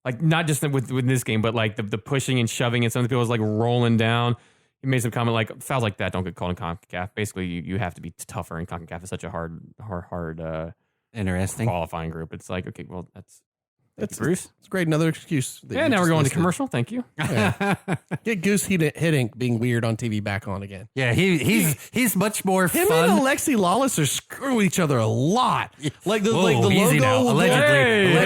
Like, not just with this game, but like the pushing and shoving and some of the people was like rolling down. He made some comment like fouls like that don't get called in CONCACAF. Basically, you have to be tougher in CONCACAF. It's such a hard
interesting
qualifying group. It's like, okay, well, that's Bruce.
It's great. Another excuse.
Yeah, now we're going to commercial. Thank you.
Yeah. Get Goose hitting being weird on TV back on again.
Yeah, he's much more
Him
fun.
and Alexi Lawless are screwing each other a lot. Like the
easy
logo.
now. Allegedly.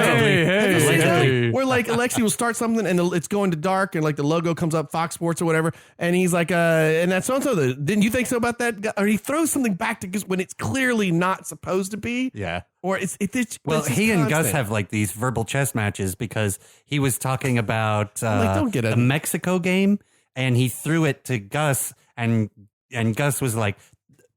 Where like Alexi will start something and it's going to dark and like the logo comes up Fox Sports or whatever and he's like and that's so and so. Didn't you think so about that? Or he throws something back to Goose when it's clearly not supposed to be.
Yeah.
Or it's
well, he and Gus have like these verbal chess matches because he was talking about the Mexico game and he threw it to Gus and Gus was like,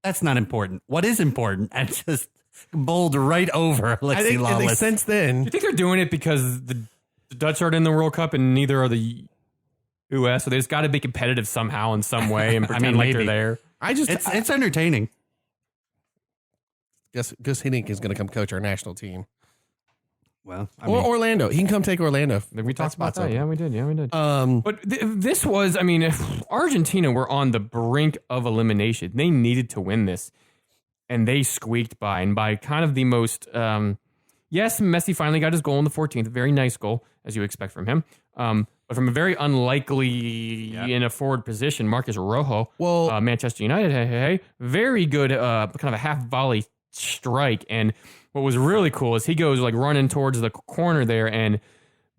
"That's not important. What is important?" And just bowled right over Alexi Lawless.
I think since then,
you think they're doing it because the Dutch aren't in the World Cup and neither are the U.S. So there's got to be competitive somehow in some way and pretend like they're there.
It's entertaining.
Gus Hiddink is going to come coach our national team.
Well,
Orlando. He can come take Orlando.
We talked about that. Yeah, we did.
But
this was, I mean, if Argentina were on the brink of elimination, they needed to win this. And they squeaked by. And by kind of the most, yes, Messi finally got his goal in the 14th. Very nice goal, as you expect from him. But from a very unlikely in a forward position, Marcus Rojo, Manchester United, very good, kind of a half volley strike. And what was really cool is he goes like running towards the corner there and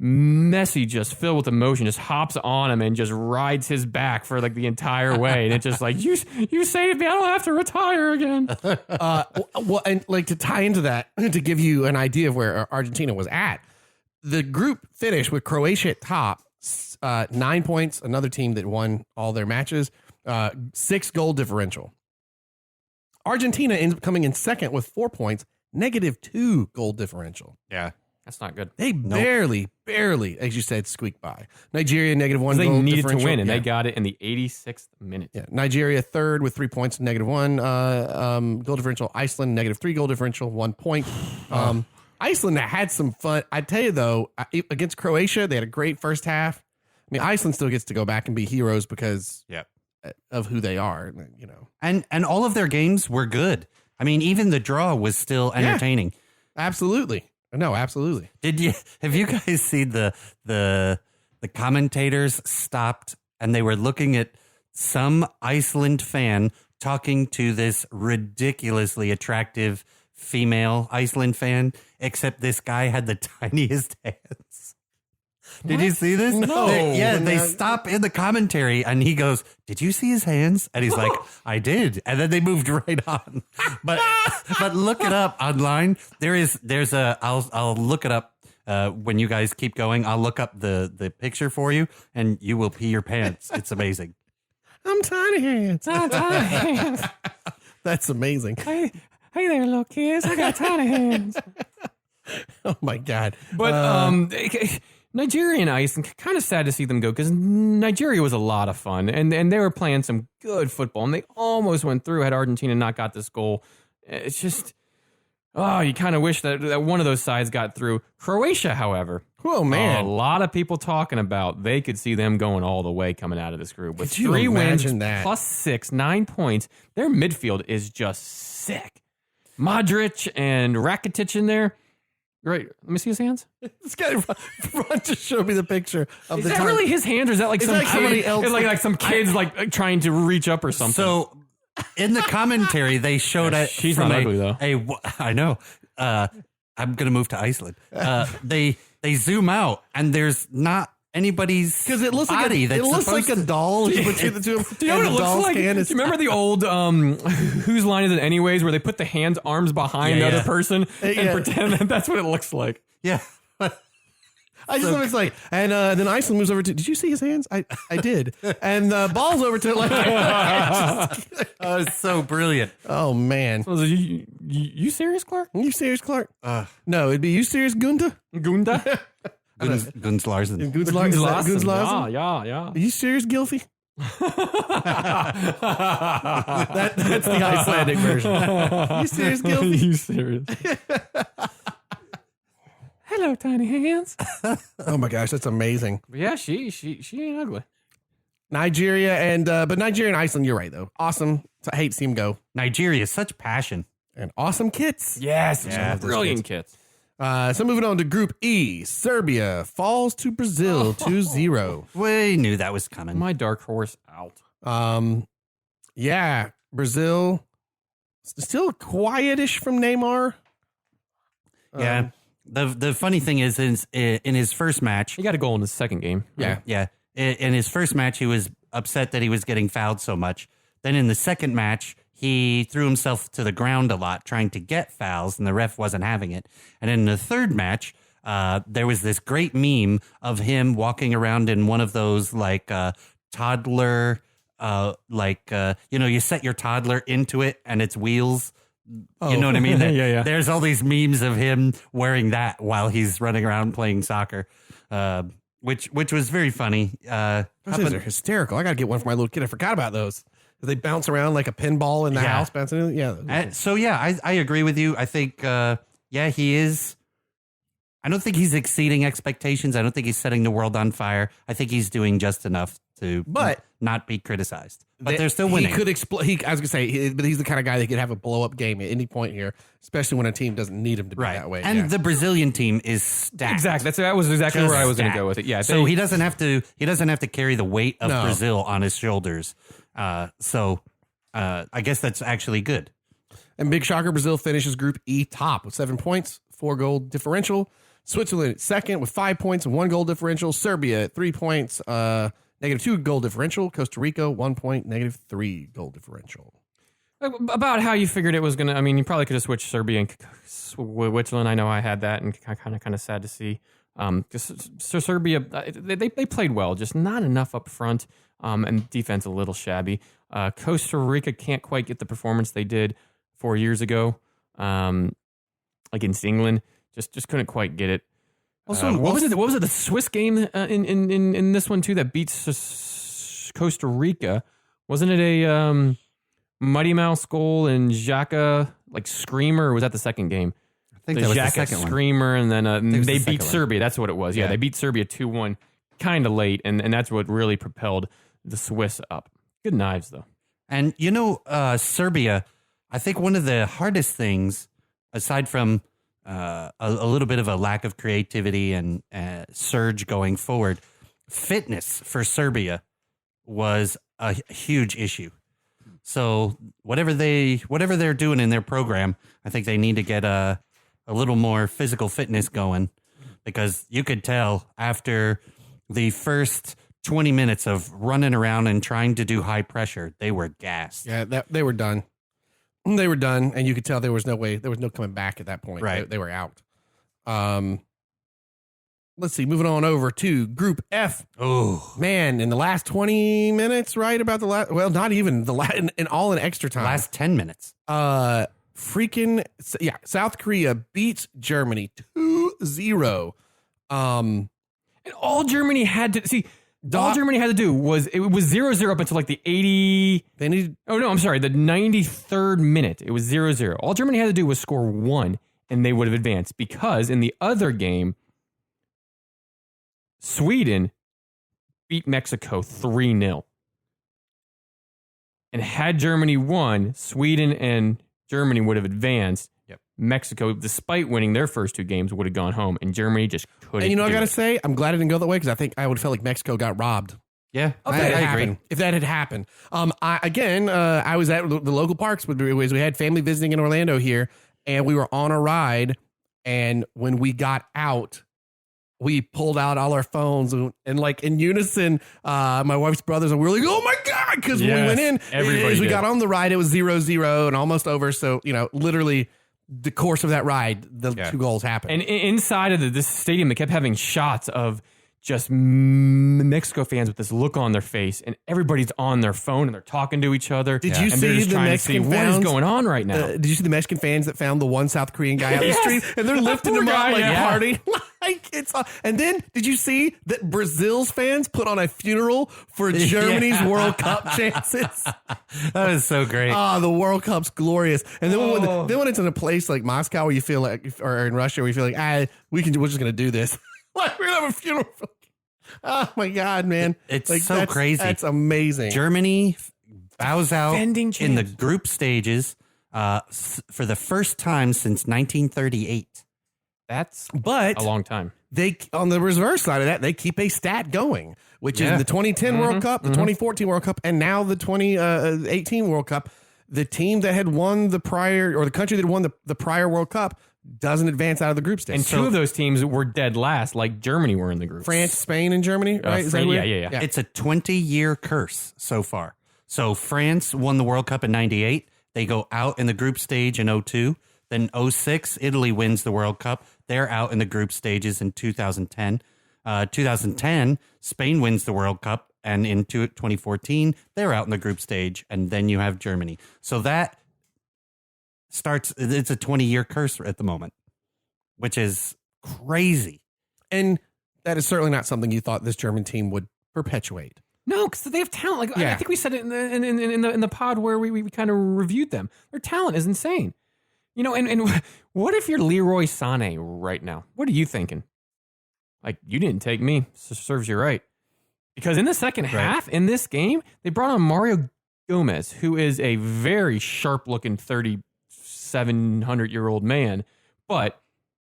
Messi, just filled with emotion, just hops on him and just rides his back for like the entire way. And it's just like, you saved me. I don't have to retire again.
Well, and like to tie into that, to give you an idea of where Argentina was at, the group finished with Croatia at top, 9 points, another team that won all their matches, 6 goal differential. Argentina ends up coming in second with 4 points, -2 goal differential.
Yeah.
That's not good.
They barely, as you said, squeaked by. Nigeria, -1 goal
differential. They needed to win, and
they
got it in the 86th minute.
Yeah. Nigeria third with 3 points, -1 goal differential. Iceland, -3 goal differential, 1 point. Iceland had some fun. I tell you, though, against Croatia, they had a great first half. I mean, Iceland still gets to go back and be heroes because of who they are, you know.
And all of their games were good. I mean, even the draw was still entertaining.
Yeah, absolutely. No, absolutely.
Have you guys seen the commentators stopped and they were looking at some Iceland fan talking to this ridiculously attractive female Iceland fan, except this guy had the tiniest hands. Did you see this?
No.
They stop in the commentary and he goes, "Did you see his hands?" And he's like, "I did." And then they moved right on. But look it up online. There's I'll look it up when you guys keep going. I'll look up the picture for you and you will pee your pants. It's amazing.
I'm tiny hands. That's amazing.
Hey there, little kids. I got tiny hands.
Oh my God.
But Nigeria and Iceland, kind of sad to see them go because Nigeria was a lot of fun and they were playing some good football and they almost went through had Argentina not got this goal. It's just, you kind of wish that one of those sides got through. Croatia, however,
oh man,
a lot of people talking about they could see them going all the way coming out of this group with
Could you
3 wins
imagine that?
+6, 9 points. Their midfield is just sick. Modric and Rakitic in there. Right. Let me see his hands.
This guy Ron just showed me the picture of
Is
the
that
time.
really his hand, or is that like
It's
some
like somebody
kid?
else-
It's like some kids like trying to reach up or something.
So in the commentary, they showed it.
she's
from
not ugly, though.
I know. I'm gonna move to Iceland. They zoom out, and there's not anybody's
Because it looks like
body
it
that's
looks like
supposed
a doll between the two of them.
do you know what it looks like? Do you
Is,
remember the old Whose Line Is It Anyways, where they put the arms behind the
Yeah,
other
yeah.
person and
Yeah.
pretend that that's what it looks like?
Yeah.
I just love it's like, and then Iceland moves over to. Did you see his hands? I did, and the ball's over to it like.
Oh, it's so brilliant.
Oh man,
So, you serious, Clark?
are you serious, Clark? No, it'd be you serious, Gunda.
Gunda?
Guns Larsen.
Gunzlar. Is that
Larsen.
Gunzlar?
Yeah.
Are you serious, Gilfy? That's the Icelandic version. Are you serious, Gilfy?
You serious? Hello, tiny hands.
Oh my gosh, that's amazing.
But yeah, she ain't ugly.
Nigeria and but Nigeria and Iceland, you're right though. Awesome. I hate to see them go.
Nigeria, such passion.
And awesome kits.
Yes,
Yeah,
brilliant kids.
So moving on to Group E, Serbia falls to Brazil 2-0.
We knew that was coming.
My dark horse out.
Yeah, Brazil still quietish from Neymar.
Yeah. The funny thing is, in his first match,
He got a goal in his second game.
Yeah.
in his first match, he was upset that he was getting fouled so much. Then in the second match, he threw himself to the ground a lot trying to get fouls, and the ref wasn't having it. And in the third match, there was this great meme of him walking around in one of those like toddler, you set your toddler into it and its wheels. You know what I mean?
Yeah.
There's all these memes of him wearing that while he's running around playing soccer, which was very funny.
Those things are hysterical. I got to get one for my little kid. I forgot about those. They bounce around like a pinball in the house. Bouncing. Yeah.
I agree with you. I think, he is. I don't think he's exceeding expectations. I don't think he's setting the world on fire. I think he's doing just enough to not be criticized. But they're still winning.
He could explode. I was gonna say, but he's the kind of guy that could have a blow up game at any point here, especially when a team doesn't need him to be that way.
And the Brazilian team is stacked.
Exactly. That was exactly
Just
where I was going to
stacked.
go with it. Yeah.
So he doesn't have to. He doesn't have to carry the weight of Brazil on his shoulders. I guess that's actually good.
And big shocker, Brazil finishes Group E top with 7 points, 4 goal differential. Switzerland at second with 5 points and 1 goal differential. Serbia at 3 points, -2 goal differential. Costa Rica 1 point, -3 goal differential.
About how you figured it was going to, I mean, you probably could have switched Serbia and Switzerland. I know I had that, and kind of sad to see. Because Serbia, they played well, just not enough up front, and defense a little shabby. Costa Rica can't quite get the performance they did 4 years ago, against England. Just couldn't quite get it. Also, what was it? What was it? The Swiss game in this one too that beats Costa Rica. Wasn't it a Mighty Mouse goal and Xhaka like screamer? Or was that the second game?
I think that was the
Xhaka
second one.
screamer, and then they
the
beat
second
Serbia. That's what it was. Yeah, they beat Serbia 2-1, kind of late, and that's what really propelled the Swiss up. Good knives though.
And Serbia, I think one of the hardest things, aside from a little bit of a lack of creativity and surge going forward, fitness for Serbia was a huge issue. So whatever they're doing in their program, I think they need to get a little more physical fitness going, because you could tell after the first 20 minutes of running around and trying to do high pressure, they were gassed.
Yeah, they were done. They were done, and you could tell there was no way, there was no coming back at that point.
Right.
They were out. Let's see, moving on over to Group F.
Oh,
Man, in the last 20 minutes, right about the last, well, not even the last, in all in extra time.
last 10 minutes.
South Korea beats Germany 2-0.
And all Germany had to see. All Germany had to do was it was 0-0 up until like the 80.
They need.
Oh no, I'm sorry, the 93rd minute. It was 0-0. All Germany had to do was score 1, and they would have advanced, because in the other game, Sweden beat Mexico 3-0. And had Germany won, Sweden and Germany would have advanced.
Yep.
Mexico, despite winning their first 2 games, would have gone home, and Germany just couldn't.
And you know, I
do
got to
it.
say, I'm glad it didn't go that way because I think I would have felt like Mexico got robbed.
Yeah,
If that had happened. If that had happened. I was at the local parks. We had family visiting in Orlando here, and we were on a ride. And when we got out, we pulled out all our phones and like in unison, my wife's brothers, and we were like, oh my God. Because when we went in, as we got on the ride, it was 0-0 and almost over. So, literally the course of that ride, the 2 goals happened.
And inside of this stadium, they kept having shots of just Mexico fans with this look on their face, and everybody's on their phone and they're talking to each other.
Did you
and they're
see
just
the
trying
Mexican
to see what is
fans?
going on right now?
Did you see the Mexican fans that found the one South Korean guy out the
Yes.
street and they're lifting him
Poor
up
guy,
like
yeah.
party? Like it's and then did you see that Brazil's fans put on a funeral for Germany's World Cup chances?
That was so great.
The World Cup's glorious. And then when it's in a place like Moscow where you feel like, or in Russia where you feel like, we're just gonna do this. Like we're gonna have a funeral. Oh my God, man!
It's
like,
so crazy.
That's amazing.
Germany bows out
Defending
in the
champs.
group stages for the first time since 1938.
That's
But
a long time.
they, on the reverse side of that, they keep a stat going, which is the 2010 World Cup, the 2014 World Cup, and now the 2018 World Cup. The team that had won the prior, or the country that won the prior World Cup, doesn't advance out of the group stage.
And 2 of those teams were dead last, like Germany were in the group.
France, Spain, and Germany, right? Is that weird?
Yeah.
It's a 20-year curse so far. So France won the World Cup in 98. They go out in the group stage in 02. Then 06, Italy wins the World Cup. They're out in the group stages in 2010. 2010, Spain wins the World Cup. And in 2014, they're out in the group stage. And then you have Germany. So that it's a 20-year curse at the moment, which is crazy.
And that is certainly not something you thought this German team would perpetuate.
No, because they have talent. Like
Yeah.
I think we said it in the pod where we kind of reviewed them. Their talent is insane. And what if you're Leroy Sané right now? What are you thinking? Like, you didn't take me, so serves you right. Because in the second half, in this game, they brought on Mario Gomez, who is a very sharp-looking 3,700-year-old man, but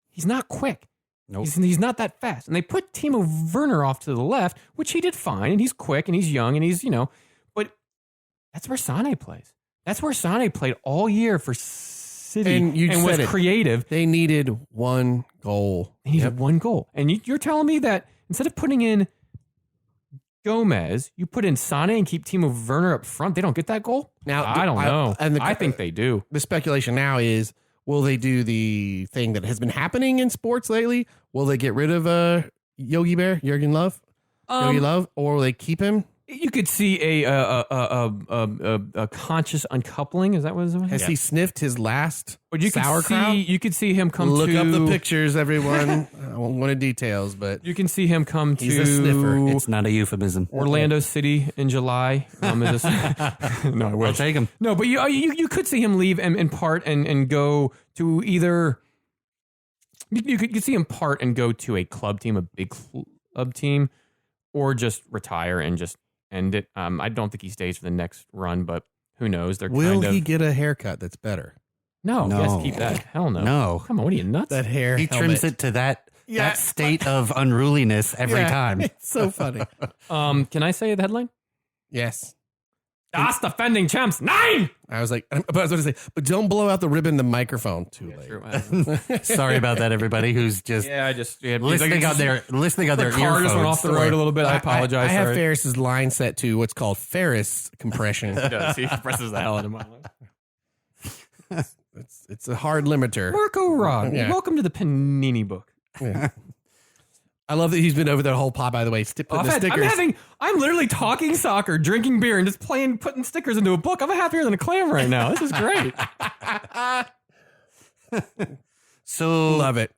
he's not quick.
Nope.
He's not that fast. And they put Timo Werner off to the left, which he did fine, and he's quick, and he's young, and he's, but that's where Sané plays. That's where Sané played all year for City
And
was creative.
They needed 1 goal.
He needed 1 goal. And you're telling me that instead of putting in Gomez, you put in Sané and keep Timo Werner up front, they don't get that goal?
Now,
I don't know. I think they do.
The speculation now is, will they do the thing that has been happening in sports lately? Will they get rid of Yogi Bear, Jurgen Love, Yogi Love, or will they keep him?
You could see a conscious uncoupling. Is that what it is?
Has he sniffed his last
But you could
sauerkraut?
see, you could see him come
Look
to
up the pictures, everyone. I won't go into details, but
You can see him come
He's a sniffer.
It's not a euphemism.
Orlando City in July. No, I
I'll
wish.
take him.
No, but you could see him leave and part and go to either. You could see him part and go to a club team, a big club team, or just retire and just end it. I don't think he stays for the next run, but who knows? They're
will
kind of,
he get a haircut that's better?
No,
No.
yes, keep that. Hell no.
No.
Come on, what are you nuts?
That hair
He trims
helmet.
it to that
Yeah.
state of unruliness every
Yeah.
time.
It's so funny.
Can I say the headline?
Yes.
Das defending champs. 9!
I was like, but I was going to say, but don't blow out the ribbon in the microphone too late.
Sorry about that, everybody who's just
Yeah, I just
listening on their
the car just went off the
earphones.
road a little bit. I apologize.
I have
for it.
Ferris's line set to what's called Ferris compression.
He does. He presses the hell out of my life.
It's a hard limiter.
Marco Rod,
Yeah.
welcome to the Panini book.
Yeah. I love that he's been over that whole pod, by the way. Putting the stickers.
I'm literally talking soccer, drinking beer, and just putting stickers into a book. I'm happier than a clam right now. This is great.
So
Love it.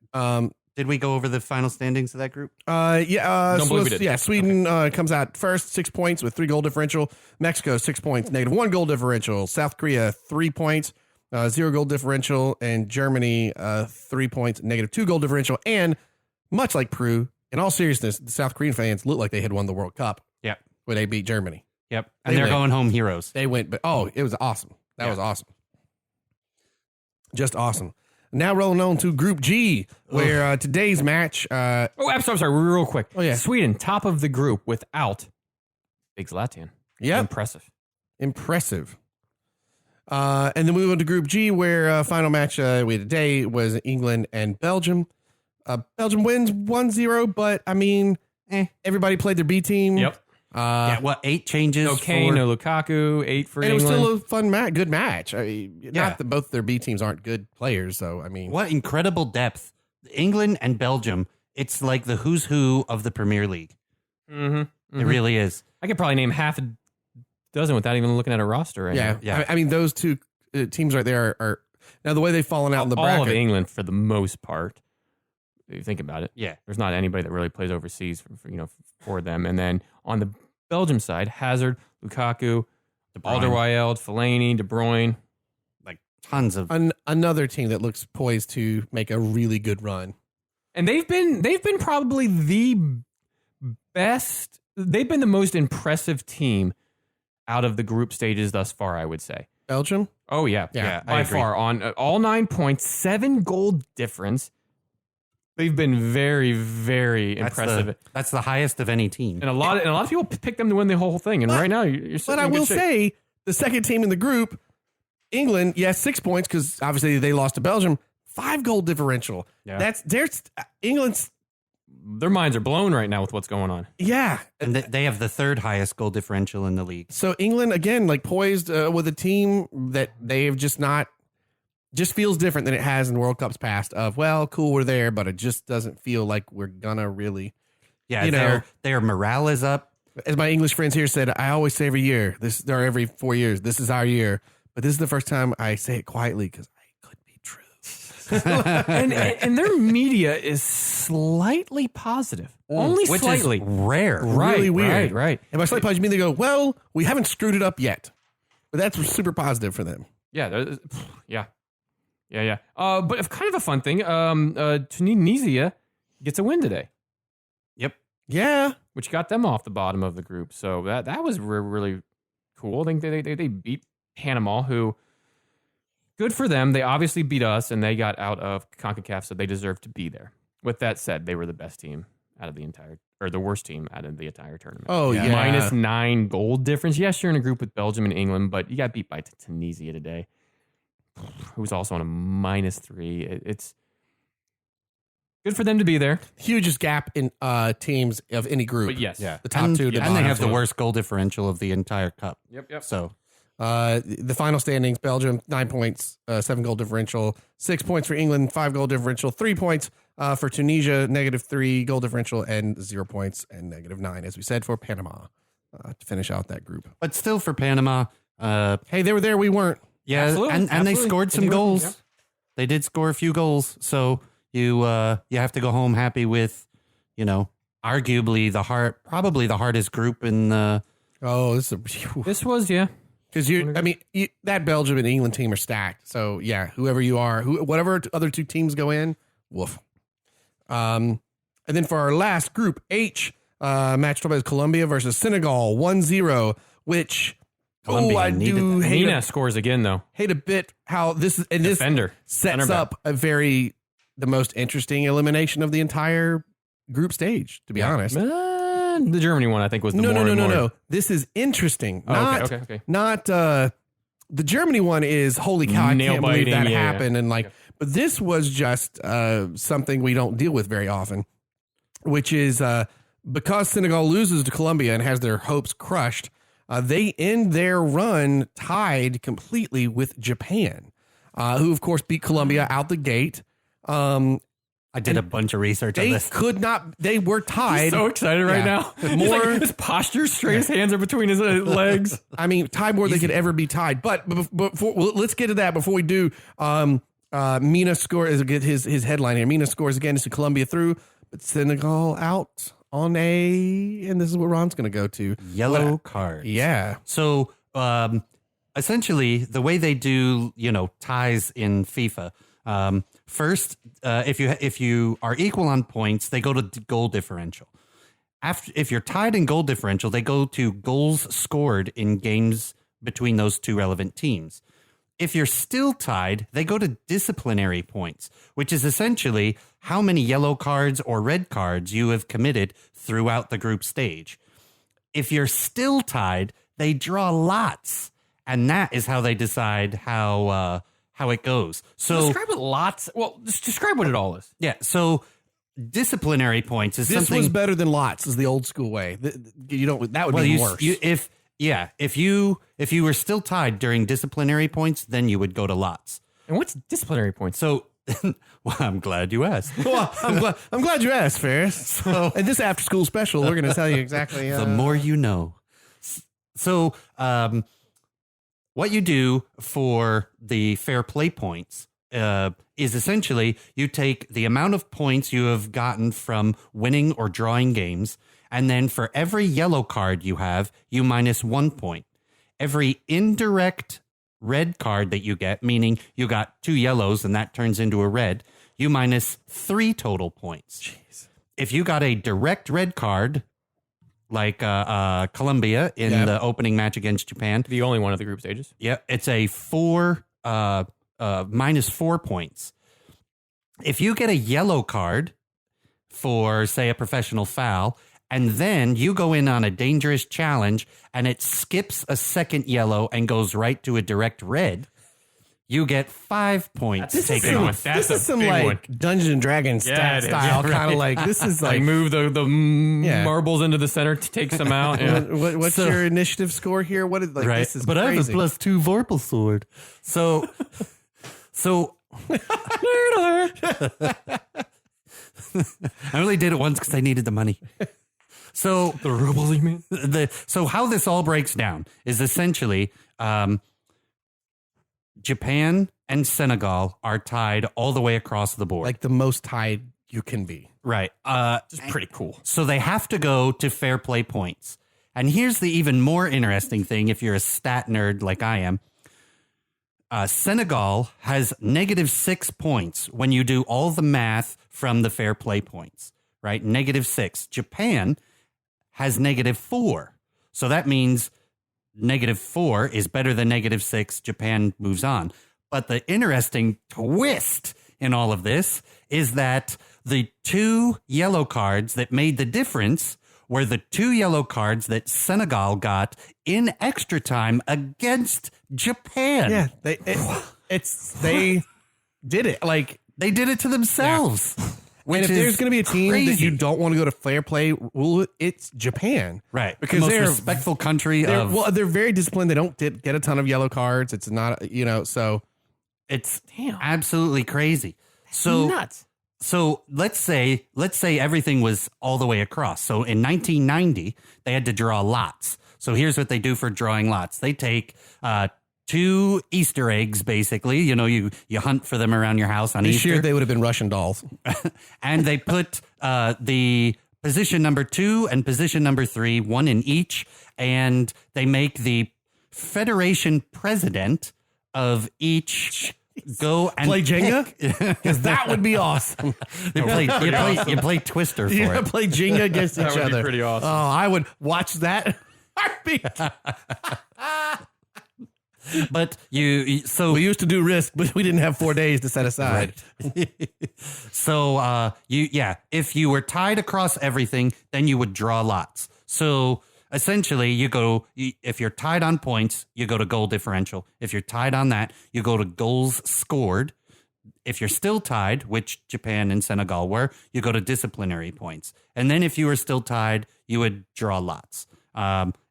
did we go over the final standings of that group?
Don't believe we did.
Yeah, Sweden comes out first, 6 points with 3 goal differential. Mexico, 6 points, negative 1 goal differential. South Korea, 3 points, 0 goal differential. And Germany, 3 points, negative 2 goal differential. And much like Peru, in all seriousness, the South Korean fans looked like they had won the World Cup
Yep.
when they beat Germany.
Yep. And
They
they're
win.
going home heroes.
They went, but it was awesome. That was awesome. Just awesome. Now rolling on to Group G, where today's match.
I'm sorry, real quick.
Oh, yeah.
Sweden, top of the group without Big Zlatan.
Yep.
Impressive.
And then we went to Group G, where final match we had today was England and Belgium. Belgium wins 1-0, but I mean, everybody played their B team.
Yep.
8 changes?
No Kane, no Lukaku, 8 for
And
England.
it was still a fun match, good match. I mean,
Yeah.
Not that both their B teams aren't good players, so I mean,
What incredible depth. England and Belgium, it's like the who's who of the Premier League.
Mm-hmm.
It really is.
I could probably name half a dozen without even looking at a roster right
yeah,
now.
Yeah.
I mean, those two teams right there are now the way they've fallen out in the
All
bracket.
of England for the most part. If you think about it.
Yeah.
There's not anybody that really plays overseas for them. And then on the Belgium side, Hazard, Lukaku, Alderweireld, Fellaini, De Bruyne.
Like tons of.
Another team that looks poised to make a really good run.
And they've been probably the best. They've been the most impressive team out of the group stages thus far, I would say.
Belgium?
Oh, yeah.
Yeah, I
By
agree.
far. On all 9 points, 7 goal difference. They've been very, very impressive.
That's the highest of any team.
And a lot of people pick them to win the whole thing. And right now, you're
But I will say, the second team in the group, England, yes, 6 points because obviously they lost to Belgium. 5 goal differential.
Yeah.
There's England's.
their minds are blown right now with what's going on.
Yeah.
And they have the 3rd highest goal differential in the league.
So England again, like poised with a team that they have just feels different than it has in World Cups past. Of well, cool, we're there, but it just doesn't feel like we're gonna really.
Yeah, their morale is up.
As my English friends here said, I always say every year, or every 4 years, this is our year. But this is the first time I say it quietly because I could be true.
and their media is slightly positive, only
Which
slightly.
is rare.
Really weird.
Right.
And by slightly positive, I mean they go, well, we haven't screwed it up yet. But that's super positive for them.
Yeah. Yeah. But it's kind of a fun thing. Tunisia gets a win today,
Yep.
Yeah.
which got them off the bottom of the group. So that was really cool. I think they beat Panama, who good for them. They obviously beat us, and they got out of CONCACAF, so they deserve to be there. With that said, they were the best team out of the entire, or the worst team out of the entire tournament.
Oh, yeah.
-9 goal difference. Yes, you're in a group with Belgium and England, but you got beat by Tunisia today, who's also on a -3. It's good for them to be there.
Hugest gap in teams of any group.
But yes.
Yeah.
The top
and,
two. The
and
bottom
they have
two.
the worst goal differential of the entire cup.
Yep.
So
The final standings, Belgium, 9 points, 7 goal differential, 6 points for England, 5 goal differential, 3 points for Tunisia, -3 goal differential, and 0 points and -9, as we said, for Panama to finish out that group.
but still for Panama,
Hey, they were there, we weren't.
yeah,
Absolutely,
and they
absolutely.
scored some
They were,
goals.
yeah.
They did score a few goals, so you have to go home happy with, arguably probably the hardest group in the.
Oh, this is
This was, yeah.
because that Belgium and England team are stacked. So yeah, whoever you are, whatever other two teams go in, woof. And then for our last group H match, is Colombia versus Senegal, 1-0, which
Colombia
I
needed
do
that.
hate
Mina scores again, though.
a bit how this is, and this
Defender.
sets
Center back.
up the most interesting elimination of the entire group stage, to be honest.
The Germany one, I think, was the
No.
more.
This is interesting.
Oh, okay.
Not the Germany one is holy cow, I can't believe that
Nail-biting, yeah.
happened. And but this was just something we don't deal with very often, which is because Senegal loses to Colombia and has their hopes crushed, they end their run tied completely with Japan, who of course beat Colombia out the gate.
I did a bunch of research on
They
this.
could not. They were tied.
So excited right
Yeah.
now. He's
More-
like, his posture straight. His hands are between his legs.
I mean, tied more than they could ever be tied. But before, let's get to that. Before we do, Mina scores. Get his headline here. Mina scores again to Colombia through, but Senegal out on and this is what Ron's going to go to.
Yellow card.
Yeah.
So essentially, the way they do, ties in FIFA. First, if you are equal on points, they go to goal differential. If you're tied in goal differential, they go to goals scored in games between those two relevant teams. If you're still tied, they go to disciplinary points, which is essentially how many yellow cards or red cards you have committed throughout the group stage. If you're still tied, they draw lots, and that is how they decide how it goes. So
Describe what lots. Well, just describe what it all is.
yeah, so disciplinary points is
This
something.
was better than lots, is the old school way. You don't. That would be worse.
If you were still tied during disciplinary points, then you would go to lots.
And what's disciplinary points?
So, well, I'm glad you asked.
Well, I'm glad you asked, Ferris. So, in this after school special, we're going to tell you exactly.
The more you know. So, what you do for the fair play points is essentially you take the amount of points you have gotten from winning or drawing games, and then for every yellow card you have, you minus 1 point. Every indirect red card that you get, meaning you got 2 yellows and that turns into a red, you minus 3 total points.
Jeez.
If you got a direct red card, like Colombia in the opening match against Japan,
The only one of the group stages.
yeah, it's a minus 4 points. If you get a yellow card for, say, a professional foul, and then you go in on a dangerous challenge and it skips a second yellow and goes right to a direct red, you get 5 points
That's
taken
big one.
off.
That's
This is
a
some
big
like
one.
Dungeons and Dragons
Yeah, it is.
style,
Yeah,
kind of
right.
like this is
Like
like.
move the
Yeah.
marbles into the center to take some out. Yeah.
What's
So-
your initiative score here? What is like?
Right,
This is
but
crazy.
I have a +2 Vorpal sword. So I only did it once because I needed the money. So
The rubles, you mean?
so how this all breaks down is essentially Japan and Senegal are tied all the way across the board.
like the most tied you can be.
Right.
Just pretty cool.
So they have to go to fair play points. And here's the even more interesting thing if you're a stat nerd like I am. Senegal has -6 points when you do all the math from the fair play points, right? -6. Japan has -4. So that means -4 is better than -6. Japan moves on. But the interesting twist in all of this is that the 2 yellow cards that made the difference were the 2 yellow cards that Senegal got in extra time against Japan.
Yeah, they did it. Like,
They did it to themselves.
and if there's going to be a team that you don't want to go to fair play rule, it's Japan,
right,
Because
the most
they're
respectful country
They're,
of
well, they're very disciplined. They don't get a ton of yellow cards. It's not, so
it's
Damn.
absolutely crazy. So
Nuts.
So let's say everything was all the way across. So in 1990, they had to draw lots. So here's what they do for drawing lots. They take 2 Easter eggs, basically. You know, you hunt for them around your house on
this
Easter.
year they would have been Russian dolls.
And they put the position number 2 and position number 3, 1 in each. And they make the federation president of each go and
Play Jenga?
pick-
Because that would be awesome.
you play Twister for
You
it.
play Jenga against each
That would be
other.
pretty awesome.
Oh, I would watch that. Heartbeat.
But so
We used to do Risk, but we didn't have 4 days to set aside.
so if you were tied across everything, then you would draw lots. So essentially, if you're tied on points, you go to goal differential. If you're tied on that, you go to goals scored. If you're still tied, which Japan and Senegal were, you go to disciplinary points. And then if you were still tied, you would draw lots.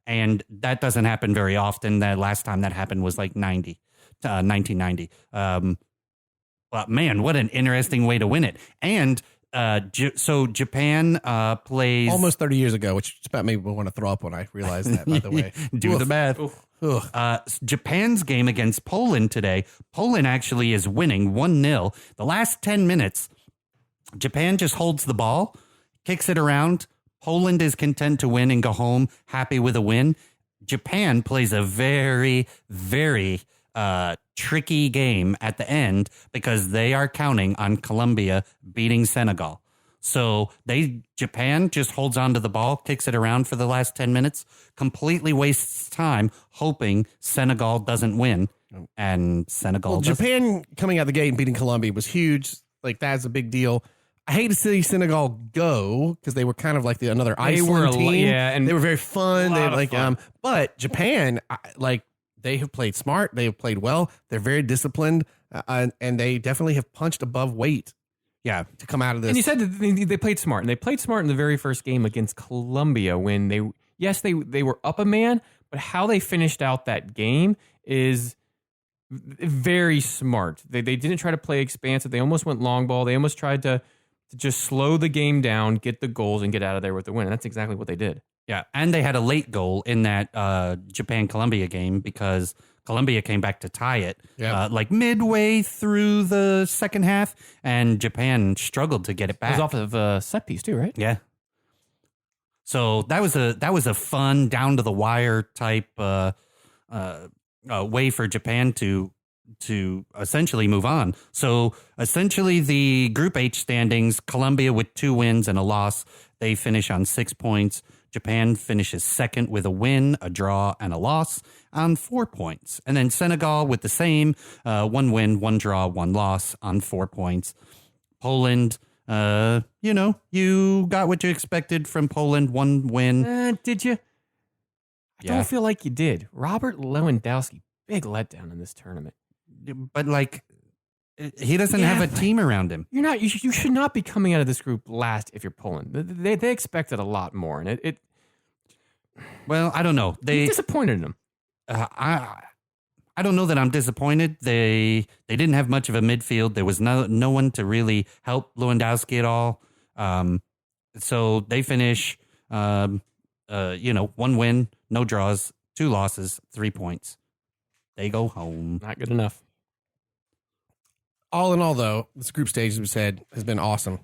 And that doesn't happen very often. The last time that happened was like 1990. But man, what an interesting way to win it. And so Japan plays
Almost 30 years ago, which just about made me want to throw up when I realized that, by the way.
do the math.
Ugh.
Japan's game against Poland today, Poland actually is winning 1-0. The last 10 minutes, Japan just holds the ball, kicks it around. Poland is content to win and go home happy with a win. Japan plays a very, very tricky game at the end because they are counting on Colombia beating Senegal. So Japan just holds on to the ball, kicks it around for the last 10 minutes, completely wastes time hoping Senegal doesn't win. and Senegal.
Well, Japan coming out the gate and beating Colombia was huge. Like, that's a big deal. I hate to see Senegal go because they were kind of like another Iceland team.
and
they were very fun. They like
fun.
but Japan, they have played smart. They have played well. They're very disciplined, and they definitely have punched above weight.
Yeah,
to come out of this.
And you said that they played smart, and they played smart in the very first game against Colombia when they were up a man, but how they finished out that game is very smart. They didn't try to play expansive. They almost went long ball. They almost tried to just slow the game down, get the goals, and get out of there with the win. And that's exactly what they did.
Yeah, and they had a late goal in that Japan-Colombia game because Colombia came back to tie it like midway through the second half, and Japan struggled to get it back.
It was off of a set piece too, right?
Yeah. So that was a fun, down to the wire type way for Japan to essentially move on. So essentially the Group H standings, Colombia with 2 wins and a loss, they finish on 6 points. Japan finishes second with a win, a draw, and a loss on 4 points. And then Senegal with the same 1 win, 1 draw, 1 loss on 4 points. Poland, you got what you expected from Poland, 1 win.
Did you? I don't feel like you did. Robert Lewandowski, big letdown in this tournament.
But he doesn't have a team around him.
You're not. You should not be coming out of this group last if you're Poland. They expected a lot more, and it.
Well, I don't know. They
disappointed in them.
I don't know that I'm disappointed. They didn't have much of a midfield. There was no one to really help Lewandowski at all. So they finish, 1 win, no draws, 2 losses, 3 points. They go home.
Not good enough.
All in all, though, this group stage, as we said, has been awesome.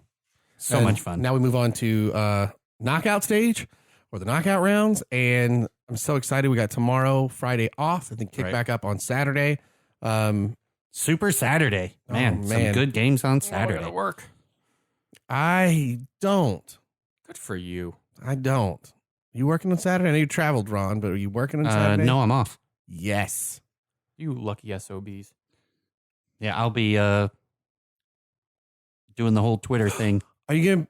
So much fun.
Now we move on to knockout stage or the knockout rounds. And I'm so excited. We got tomorrow, Friday off, and then kick back up on Saturday.
Super Saturday. Man, some good games on Saturday.
Gotta work.
I don't.
Good for you.
I don't. You working on Saturday? I know you traveled, Ron, but are you working on Saturday?
No, I'm off.
Yes.
You lucky SOBs.
Yeah, I'll be doing the whole Twitter thing.
Are you gonna?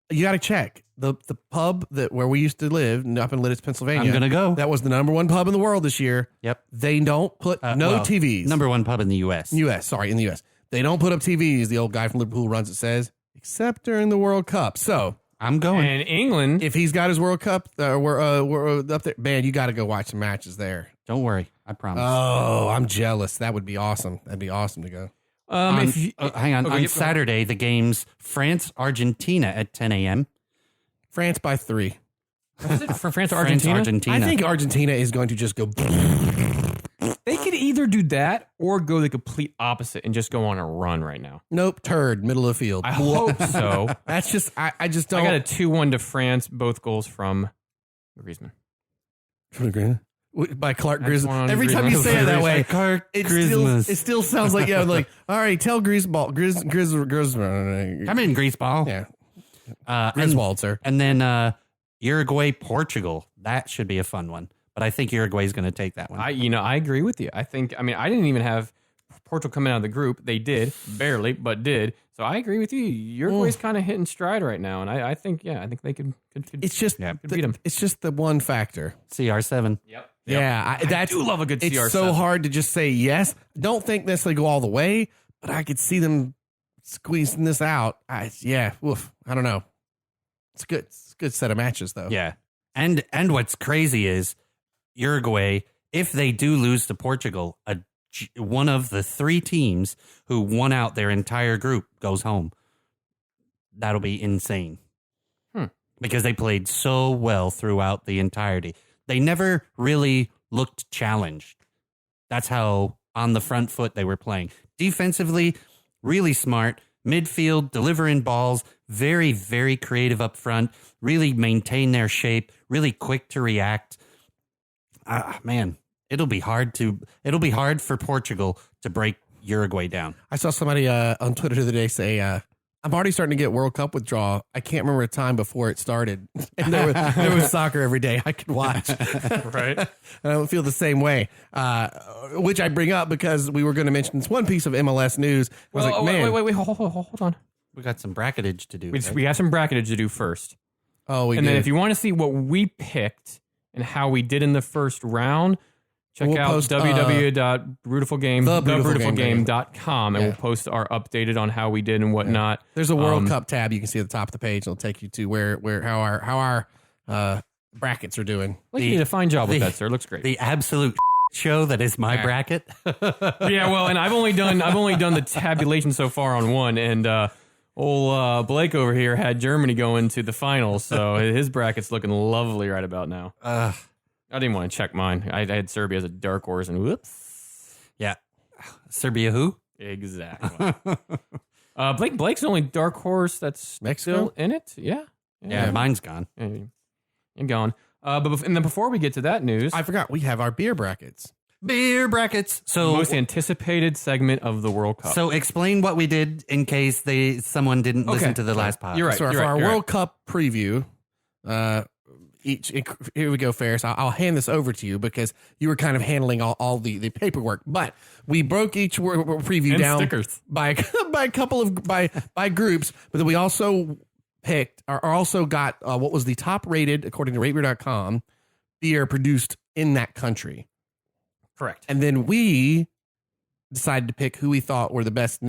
You got to check the pub where we used to live up in Lititz, Pennsylvania.
I'm gonna go.
That was the #1 pub in the world this year.
Yep.
They don't put TVs.
#1 pub in the U.S.
In the U.S. They don't put up TVs. The old guy from Liverpool who runs it says, except during the World Cup. So
I'm going.
And England,
if he's got his World Cup, we're up there. Man, you got to go watch some matches there.
Don't worry, I promise.
Oh, I'm jealous. That would be awesome. That'd be awesome to go.
Hang on. On Saturday, the game's France-Argentina at 10 a.m.
France by 3.
Was it for France or Argentina?
Argentina.
I think Argentina is going to just go.
They could either do that or go the complete opposite and just go on a run right now.
Nope, turd, middle of the field.
I hope so.
That's just, I just don't.
I got a 2-1 to France, both goals from Griezmann.
By Clark
That's
Griswold.
one
Every time you
Griezmann.
say it that way,
Clark
it still sounds like, like, all right, tell Griswold.
Come in, Greaseball.
Yeah. Griswold, sir.
And then Uruguay, Portugal. That should be a fun one. But I think Uruguay is going to take that one.
I agree with you. I didn't even have Portugal coming out of the group. They did, barely, but did. So I agree with you. Uruguay's kind of hitting stride right now, and I think they could
It's just
could beat them.
It's just the one factor.
CR7.
Yep.
Yeah,
I do love a good CR7.
It's so hard to just say yes. Don't think necessarily go all the way, but I could see them squeezing this out. I don't know. It's good. It's a good set of matches, though.
Yeah. And what's crazy is Uruguay, if they do lose to Portugal, one of the 3 teams who won out their entire group goes home. That'll be insane. Because they played so well throughout the entirety. They never really looked challenged. That's how on the front foot they were playing. Defensively, really smart. Midfield, delivering balls, very, very creative up front, really maintain their shape, really quick to react. Man, it'll be hard for Portugal to break Uruguay down.
I saw somebody on Twitter the other day say I'm already starting to get World Cup withdrawal. I can't remember a time before it started. And there was soccer every day I could watch.
Right.
I don't feel the same way, which I bring up because we were going to mention this one piece of MLS news. I was like, man.
Wait, hold on.
We got some bracketage to do.
We have some bracketage to do first.
Oh,
and then if you want to see what we picked and how we did in the first round, check out www.brewtifulgame.com and we'll post our updated on how we did and whatnot.
There's a World Cup tab you can see at the top of the page. It'll take you to how our brackets are doing.
Well, you did a fine job with that, sir. It looks great.
The absolute show that is my bracket.
Yeah, well, and I've only done the tabulation so far on one, and old Blake over here had Germany going to the finals, so his bracket's looking lovely right about now. I didn't want to check mine. I had Serbia as a dark horse, and whoops.
Yeah. Serbia who?
Exactly. Blake's the only dark horse that's
Mexico?
still in it. Yeah.
Yeah, mine's gone.
And gone. And then before we get to that news,
I forgot we have our beer brackets.
Beer brackets.
the
So
most anticipated segment of the World Cup.
So explain what we did in case someone didn't listen to the last podcast.
You're right.
So for our World Cup preview, here we go, Ferris. I'll hand this over to you because you were kind of handling all the paperwork. But we broke each preview
And
down
stickers.
by
groups. But then we also picked or also got what was the top rated according to ratebeer.com beer produced in that country.
Correct.
And then we decided to pick who we thought were the best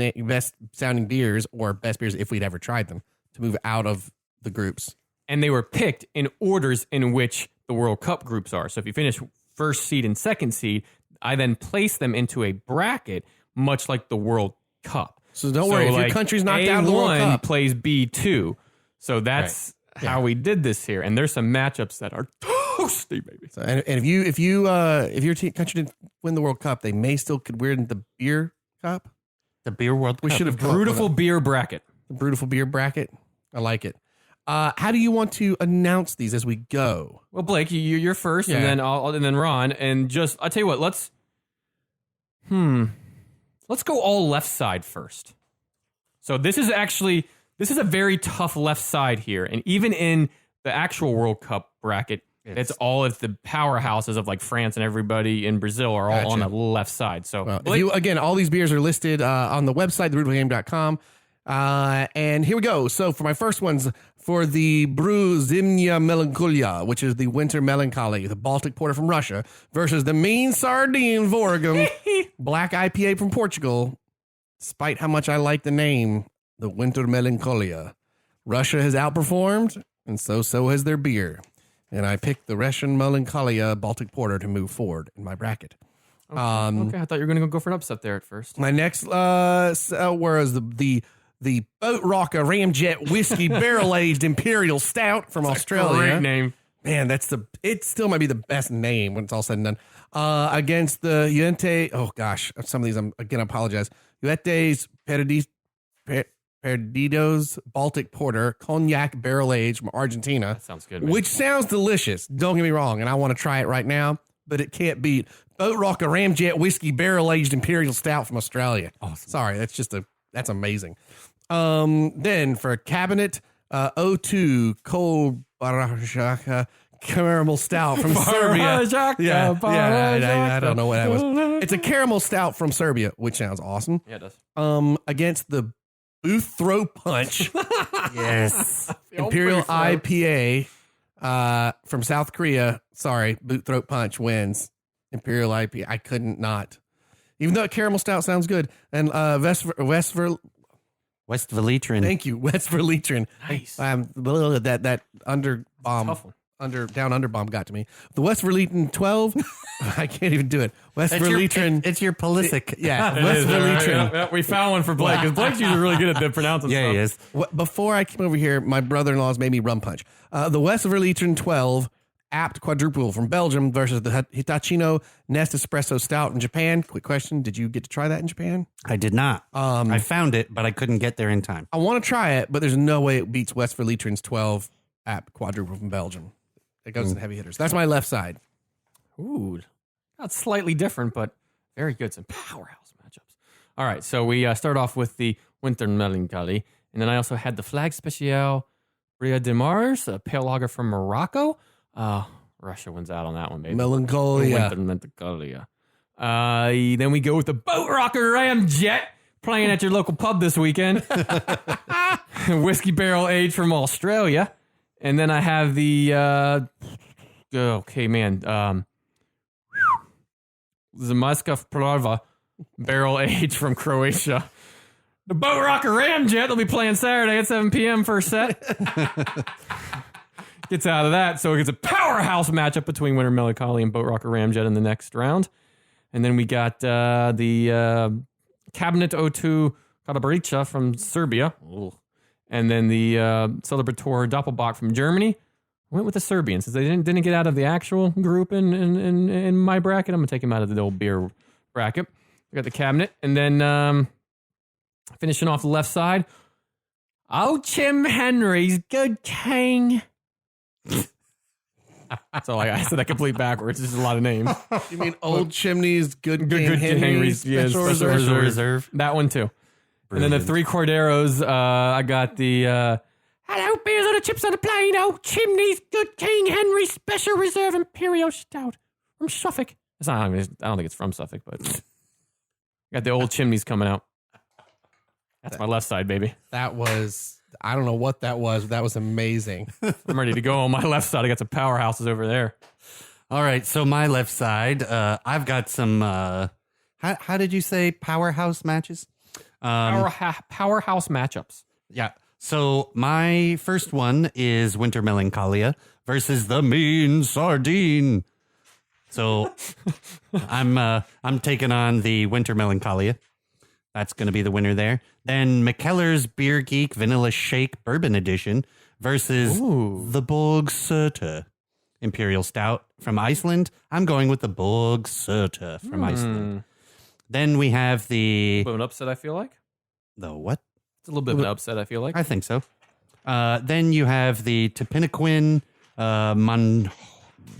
sounding beers or best beers if we'd ever tried them to move out of the groups.
And they were picked in orders in which the World Cup groups are. So if you finish first seed and second seed, I then place them into a bracket, much like the World Cup.
So don't worry, if your country's knocked out of the World
A1
Cup.
plays B2. So that's how we did this here. And there's some matchups that are toasty, baby.
So, and if your country didn't win the World Cup, they may still could win the beer cup.
the Beer World Cup.
We should have
Brewtiful beer bracket.
the Brewtiful beer bracket. I like it. How do you want to announce these as we go?
Well, Blake, you're first, and then and then Ron, and I'll tell you what. Let's go all left side first. So this is a very tough left side here, and even in the actual World Cup bracket, it's the powerhouses of like France and everybody in Brazil are all on the left side. So
again, all these beers are listed on the website, brewtifulgame.com. And here we go. So for my first ones, for the Brew Zimnia Melancholia, which is the Winter Melancholy, the Baltic Porter from Russia, versus the Mean Sardine Vorgum Black IPA from Portugal. Despite how much I like the name, the Winter Melancholia, Russia has outperformed, and so has their beer. And I picked the Russian Melancholia Baltic Porter to move forward in my bracket.
okay, I thought you were going to go for an upset there at first.
My next, whereas the Boat Rocker Ramjet Whiskey Barrel Aged Imperial Stout from Australia.
Great name.
Man, it still might be the best name when it's all said and done. Against the Uente, oh gosh, some of these, I apologize. Uetes Perdidos Baltic Porter Cognac Barrel Aged from Argentina.
That sounds good, man.
Which sounds delicious. Don't get me wrong, and I want to try it right now, but it can't beat Boat Rocker Ramjet Whiskey Barrel Aged Imperial Stout from Australia.
Awesome.
Sorry, that's amazing. Then for Cabinet, O2 Cold Barajaka Caramel Stout from Serbia. I don't know what that was. It's a caramel stout from Serbia, which sounds awesome.
Yeah, it does.
Against the Booth Throw Punch
Yes.
Imperial IPA from South Korea. Sorry, Boot Throat Punch wins. Imperial IPA. I couldn't not. Even though caramel stout sounds good. And
West Veletrin.
Thank you, West Veletrin.
Nice.
That under bomb.
Tough one.
Under bomb got to me. The West Veletrin 12. I can't even do it. West Veletrin.
It's your Pulisic.
Yeah, West Veletrin.
Yeah, we found one for Blake because Blake's usually really good at pronouncing stuff.
Yeah, he is.
Before I came over here, my brother-in-law's made me rum punch. The West Veletrin 12 Apt Quadruple from Belgium versus the Hitachino Nest Espresso Stout from Japan. Quick question. Did you get to try that in Japan?
I did not. I found it, but I couldn't get there in time.
I want to try it, but there's no way it beats West Veletrin's 12 Apt Quadruple from Belgium. It goes to the heavy hitters. That's my left side.
Ooh, that's slightly different, but very good. Some powerhouse matchups. All right, so we start off with the Winter Melancholy, And then I also had the Flag Special Ria de Mars, a pale lager from Morocco. Russia wins out on that one, baby.
Melancholia.
Then we go with the Boat Rocker Ramjet playing at your local pub this weekend. Whiskey barrel aged from Australia. And then I have the, Zemaska Prava barrel aged from Croatia. The Boat Rocker Ramjet will be playing Saturday at 7 p.m. first set. Gets out of that, so it gets a powerhouse matchup between Winter Melancholy and Boat Rocker Ramjet in the next round. And then we got the Cabinet O2 Kalabarica from Serbia. Ugh. And then the Celebrator Doppelbock from Germany. I went with the Serbians since they didn't get out of the actual group in my bracket. I'm going to take them out of the old beer bracket. We got the Cabinet. And then finishing off the left side, Tim Henry's Good King. So I said that complete backwards. This is a lot of names.
You mean Old Chimney's Good
Henry's
Special
Reserve. That one too. Brilliant. And then the three Corderos, I got the Hello, beers on the chips on the plane. Old Chimney's Good King Henry Special Reserve Imperial Stout from Suffolk. It's not. I don't think it's from Suffolk, but got the Old Chimneys coming out. That's my left side, baby.
That was. I don't know what that was. But that was amazing.
I'm ready to go on my left side. I got some powerhouses over there.
All right, so my left side, I've got some. How did you say powerhouse matches?
Powerhouse matchups.
Yeah. So my first one is Winter Melancholia versus the Mean Sardine. So I'm taking on the Winter Melancholia. That's going to be the winner there. Then McKellar's Beer Geek Vanilla Shake Bourbon Edition versus the Borg Surta Imperial Stout from Iceland. I'm going with the Borg Surta from Iceland. Then we have the...
A bit of an upset, I feel like.
The what?
It's a little bit of an upset, I feel like.
I think so. Then you have the Tepinaquin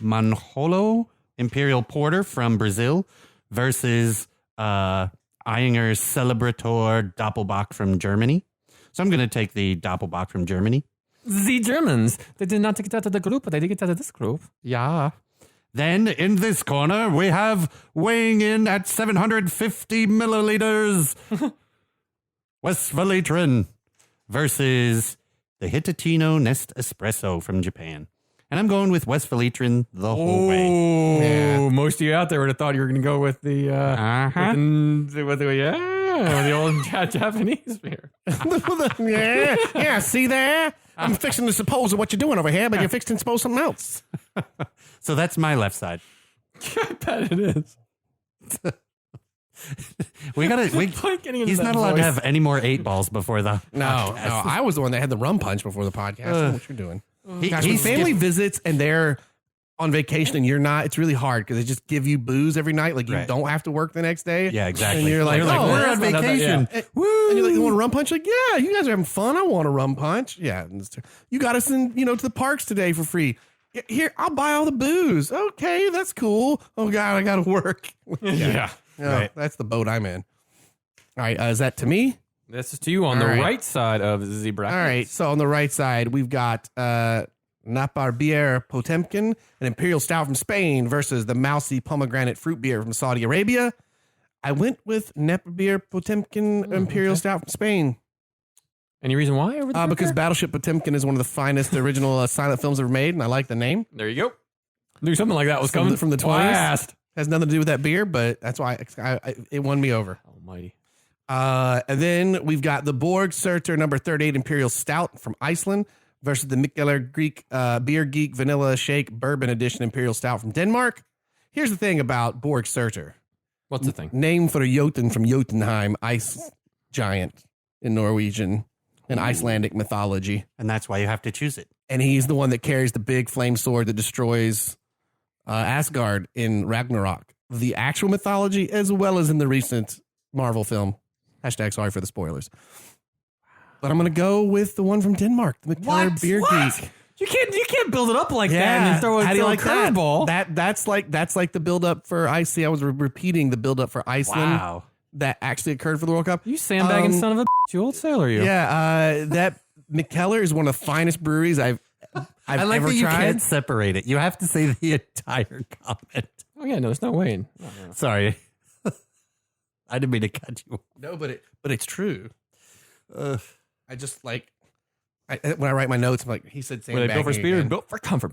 Manjolo Imperial Porter from Brazil versus... Einger's Celebrator Doppelbock from Germany. So I'm going to take the Doppelbock from Germany.
The Germans, they did not get out of the group, but they did get out of this group.
Yeah. Then in this corner, we have weighing in at 750 milliliters, Westphalitrin versus the Hitotino Nest Espresso from Japan. And I'm going with Westphalitrin the whole way.
Yeah. Most of you out there would have thought you were going to go with the with the old Japanese beer.
yeah. See there? I'm fixing to suppose of what you're doing over here, but you're fixing to suppose something else.
So that's my left side.
I bet it is.
He's not allowed to have any more 8 balls before the.
No. I was the one that had the rum punch before the podcast. I know what you're doing. Gosh, when family visits and they're on vacation and you're not, it's really hard because they just give you booze every night. Like you don't have to work the next day.
Yeah, exactly.
And you're like,
we're on vacation.
Woo! And you're like, you want a rum punch? Like, yeah, you guys are having fun. I want a rum punch. Yeah, you got us in, to the parks today for free. Here, I'll buy all the booze. Okay, that's cool. Oh God, I got to work.
Yeah.
Right. That's the boat I'm in. All right, is that to me?
This is to you on the right side of the zebra.
All right, so on the right side, we've got Napar Beer Potemkin, an Imperial Stout from Spain versus the Mousy Pomegranate Fruit Beer from Saudi Arabia. I went with Napar Beer Potemkin Imperial Stout from Spain.
Any reason why?
Because Battleship Potemkin is one of the finest original silent films ever made, and I like the name.
There you go. Knew something like that was coming
from the 20s. Has nothing to do with that beer, but that's why it won me over.
Almighty.
And then we've got the Borg Surter number 38 Imperial Stout from Iceland versus the Mikkeller Greek Beer Geek Vanilla Shake Bourbon Edition Imperial Stout from Denmark. Here's the thing about Borg Surter.
What's the thing?
Name for a Jotun from Jotunheim, ice giant in Norwegian and Icelandic mythology.
And that's why you have to choose it.
And he's the one that carries the big flame sword that destroys Asgard in Ragnarok. The actual mythology as well as in the recent Marvel film. # sorry for the spoilers. But I'm going to go with the one from Denmark, the McKellar Beer Geek.
You can't build it up like that and then throw
How do you
a
like
curveball.
That's like the build up for Ice. I was repeating the build up for Iceland.
Wow.
that actually occurred for the World Cup.
You sandbagging son of a bitch, you old sailor, you.
Yeah, that McKellar is one of the finest breweries I've
I like
ever
that you
tried.
can't separate it. You have to say the entire comment.
Oh yeah, no, there's no Wayne.
Sorry. I didn't mean to cut you.
No, but it's true. I just like when I write my notes, I'm like, he said
Were they built for
sandbagging
speed or
again.
built for comfort?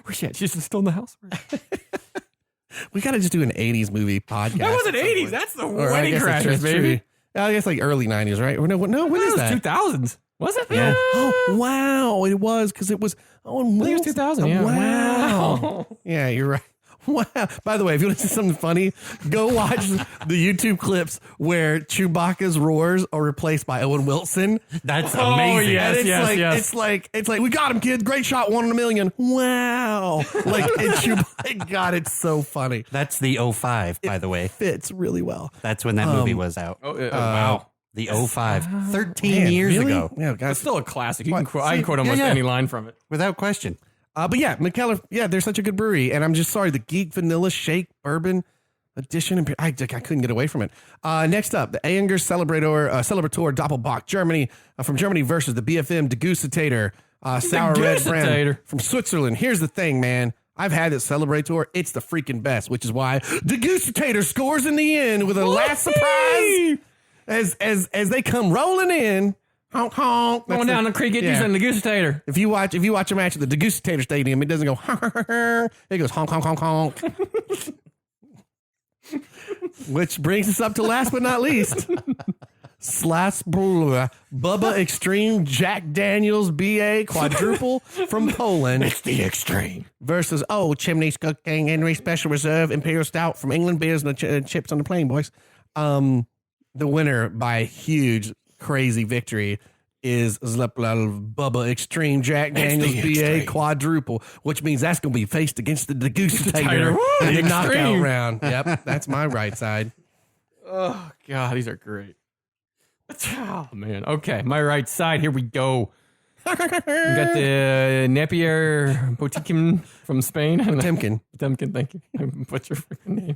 Where's she at? She's still in the house?
We got to just do an 80s movie podcast.
That wasn't
at some
80s.
point.
That's the
Or I
Wedding
guess that's
Crashers,
true.
baby.
I guess like early 90s, right? Or no, when is that?
It was 2000s. Was it?
Yeah. Oh, wow. It was because it was Owen
I think it was
Wilson.
2000. Yeah.
Wow. Yeah, you're right. Wow. By the way, if you want to see something funny, go watch the YouTube clips where Chewbacca's roars are replaced by Owen Wilson.
That's
Oh,
amazing.
yes,
And it's
yes,
like,
yes.
It's like, we got him, kid. Great shot. 1 in a million. Wow. Like, Chewbacca, God, it's so funny.
That's the 05, by the way.
Fits really well.
That's when that movie was out.
Oh, wow.
The 05. 13
Man,
years
really?
ago.
Yeah,
It's
guys.
still a classic. You
What?
can quote, I can quote almost
Yeah, yeah.
any line from it.
Without question.
But yeah, McKellar, yeah, they're such a good brewery. And I'm just sorry, the Geek Vanilla Shake Bourbon Edition, I couldn't get away from it. Next up, the Anger Celebrator Doppelbock, Germany, from Germany versus the BFM Degustator, Sour Red Brand
Degustator.
from Switzerland. Here's the thing, man. I've had this Celebrator. It's the freaking best, which is why Degustator scores in the end with a last surprise as they come rolling in. Honk, honk.
Going down the creek, get you some degustator.
If you watch a match at the Degustator Stadium, it doesn't go it goes honk honk honk honk. Which brings us up to last but not least, Bubba Extreme Jack Daniels BA Quadruple from Poland. It's the extreme versus Chimney's Cooking Henry Special Reserve Imperial Stout from England. Beers and chips on the plane, boys. The winner by a huge, crazy victory is Bubba Extreme Jack Daniels BA Quadruple, which means that's going to be faced against the Degustator in the knockout
Extreme.
round. Yep, that's my right side.
Oh, God, these are great. Oh, man. Okay, my right side. Here we go. We got the Napier Botiquim from Spain.
Timken.
Temkin, thank you. What's your freaking name?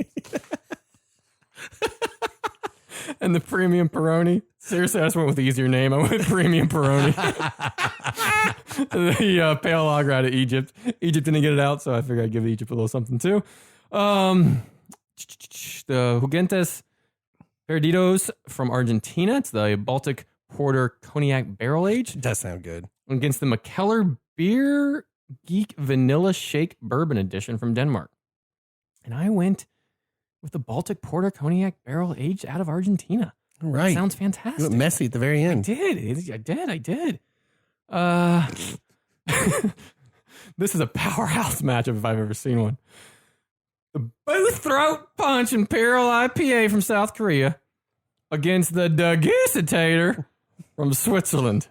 And the Premium Peroni. Seriously, I just went with the easier name. I went with Premium Peroni. The pale lager out of Egypt. Egypt didn't get it out, so I figured I'd give Egypt a little something too. The Hugentes Perdidos from Argentina. It's the Baltic Porter Cognac Barrel Aged.
Does sound good.
Against the McKellar Beer Geek Vanilla Shake Bourbon Edition from Denmark. And I went with the Baltic Porter Cognac Barrel Aged out of Argentina.
All right.
Sounds
You
fantastic.
went messy at the very end.
I did. This is a powerhouse matchup if I've ever seen one. The Booth Throat Punch Imperial IPA from South Korea against the Degustator from Switzerland.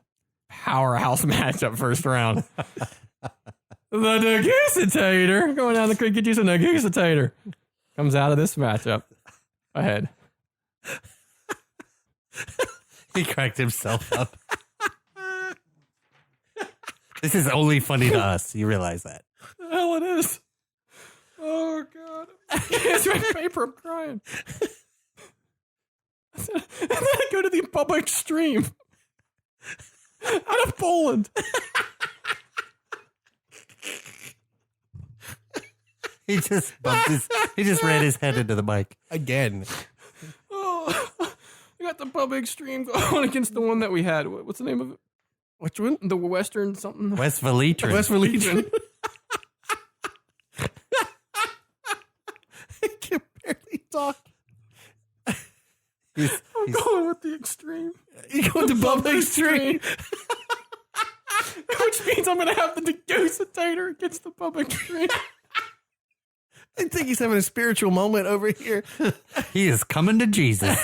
Powerhouse matchup first round. The Degustator going down the creek, get you some Degustator. Comes out of this matchup ahead.
He cracked himself up. This is only funny to us. You realize that.
The hell it is. Oh, God. It's my paper. I'm crying. And then I go to the Bubba Extreme out of Poland.
He just he just ran his head into the mic.
Again.
Oh, we got the Bubba Extreme going against the one that we had. What's the name of it?
Which one?
The Western something?
West Valitrin.
West Legion. I can barely talk.
He's-
I'm going with the Extreme.
You go to Bubba Extreme.
Which means I'm going to have the Degustator against the Bubba Extreme.
I think he's having a spiritual moment over here.
he is coming to Jesus.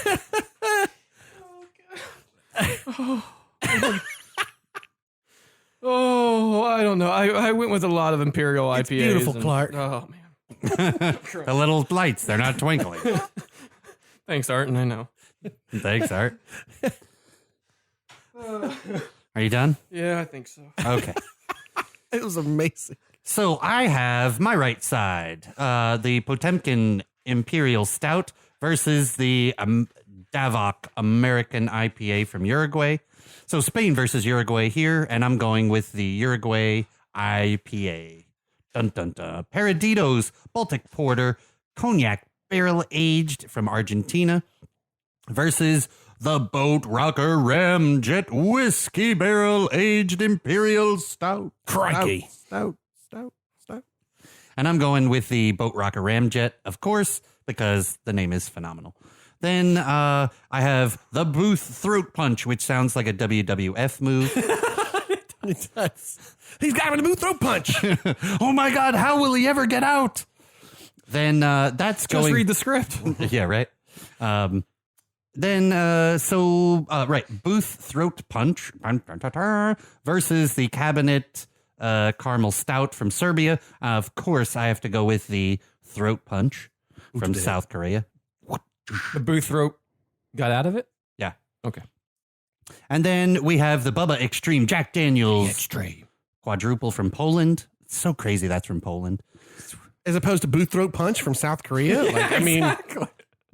Oh, I don't know. I went with a lot of Imperial IPAs.
It's beautiful,
and-
Clark.
Oh, man.
The little lights, they're not twinkling.
Thanks, Art, and I know.
Thanks, Art. Are you done?
Yeah, I think so.
Okay.
It was amazing.
So I have my right side, the Potemkin Imperial Stout versus the Davok American IPA from Uruguay. So Spain versus Uruguay here, and I'm going with the Uruguay IPA. Dun dun dun. Paraditos Baltic Porter Cognac Barrel Aged from Argentina versus the Boat Rocker Ramjet Whiskey Barrel Aged Imperial Stout.
Crikey.
Stout. And I'm going with the Boat Rocker Ramjet, of course, because the name is phenomenal. Then I have the Booth Throat Punch, which sounds like a WWF move.
It does. He's got him in the boot throat punch.
Oh my God, how will he ever get out? Then that's
Just
going.
read the script.
Yeah, right. Booth Throat Punch versus the Cabinet Caramel Stout from Serbia. Of course, I have to go with the Throat Punch from South Korea.
The Booth Throat got out of it?
Yeah.
Okay.
And then we have the Bubba Extreme Jack Daniels
Extreme.
Quadruple from Poland. It's so crazy that's from Poland.
As opposed to boot throat punch from South Korea. Like, I mean,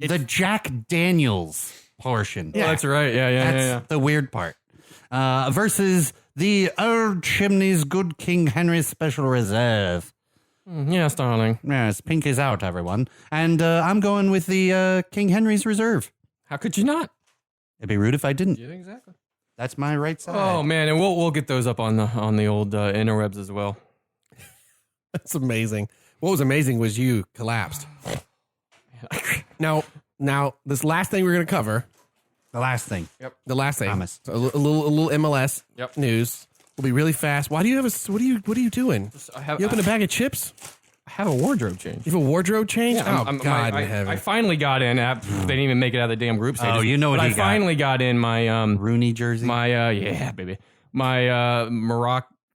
The Jack Daniels portion.
Yeah, that's right. Yeah.
That's the weird part. Versus the Old Chimney's Good King Henry Special Reserve.
Yes, darling.
Yes, pink is out, everyone. And I'm going with the King Henry's Reserve.
How could you not?
It'd be rude if I didn't.
Yeah, exactly.
That's my right side.
Oh man, and we'll get those up on the old interwebs as well.
that's amazing. What was amazing was you collapsed. Now, this last thing we're going to cover,
The last thing.
the last thing,
Promise.
so a little MLS
Yep.
news will be really fast. Why do you have what are you doing? You open a bag of chips?
I have a wardrobe change.
You have a wardrobe change?
Yeah,
God in
I
heaven.
finally got in. They didn't even make it out of the damn group stages.
Oh, you know what
but
he
I
got.
finally got in my
Rooney jersey.
yeah, baby. My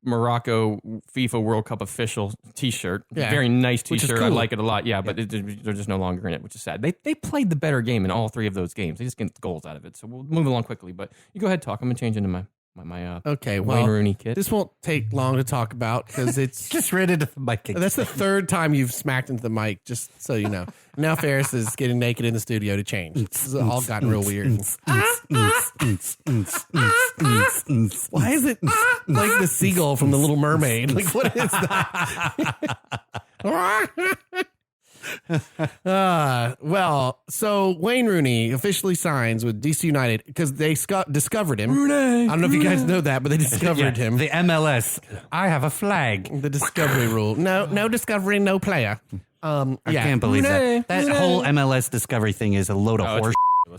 Morocco FIFA World Cup official T-shirt.
Yeah.
Very nice
Which is
T-shirt. I
cool.
like it a lot. Yeah, but they're just no longer in it, which is sad. They played the better game in all three of those games. They just get goals out of it. So we'll move along quickly. But you go ahead, talk. I'm gonna change into my
Okay,
Wayne
well,
Rooney kit.
this won't take long to talk about because it's
Just read it.
that's the third time you've smacked into the mic, just so you know. Now Ferris is getting naked in the studio to change. This has all gotten real weird. Why is it like the seagull from The Little Mermaid? Like, what is that? Well, so Wayne Rooney officially signs with DC United because they discovered him. I don't know if you guys know that, but they discovered him.
The MLS. I have a flag.
The discovery rule. No discovery, no player.
I can't believe that. That whole MLS discovery thing is a load of horse.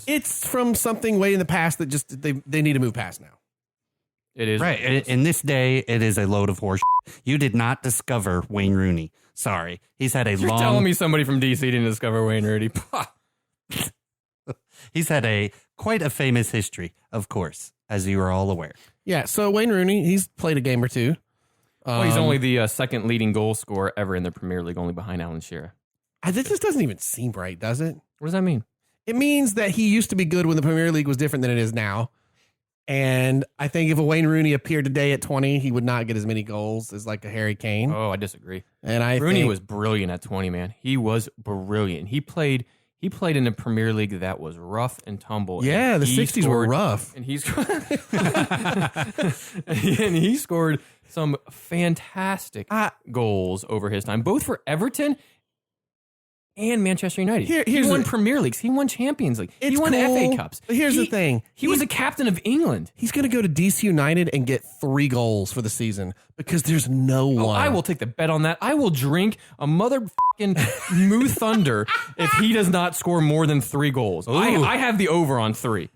It's from something way in the past that just they need to move past now.
It is
Right. In this day, it is a load of horse. You did not discover Wayne Rooney. Sorry. He's had a
You're
long...
telling me somebody from DC didn't discover Wayne Rooney.
He's had quite a famous history, of course, as you are all aware.
Yeah, so Wayne Rooney, he's played a game or two.
Well, he's only the second leading goal scorer ever in the Premier League, only behind Alan Shearer.
This just doesn't even seem right, does it?
What does that mean?
It means that he used to be good when the Premier League was different than it is now. And I think if a Wayne Rooney appeared today at 20, he would not get as many goals as like a Harry Kane.
Oh, I disagree.
And
Rooney was brilliant at 20, man. He was brilliant. He played in a Premier League that was rough and tumble.
Yeah,
and
the
he
60s were rough.
And he scored some fantastic goals over his time, both for Everton and Manchester United. He won Premier Leagues. He won Champions League. He won FA Cups.
But here's the thing.
He was a captain of England.
He's going to go to DC United and get 3 goals for the season because there's no one.
I will take the bet on that. I will drink a motherfucking Moo Thunder if he does not score more than 3 goals. I have the over on 3.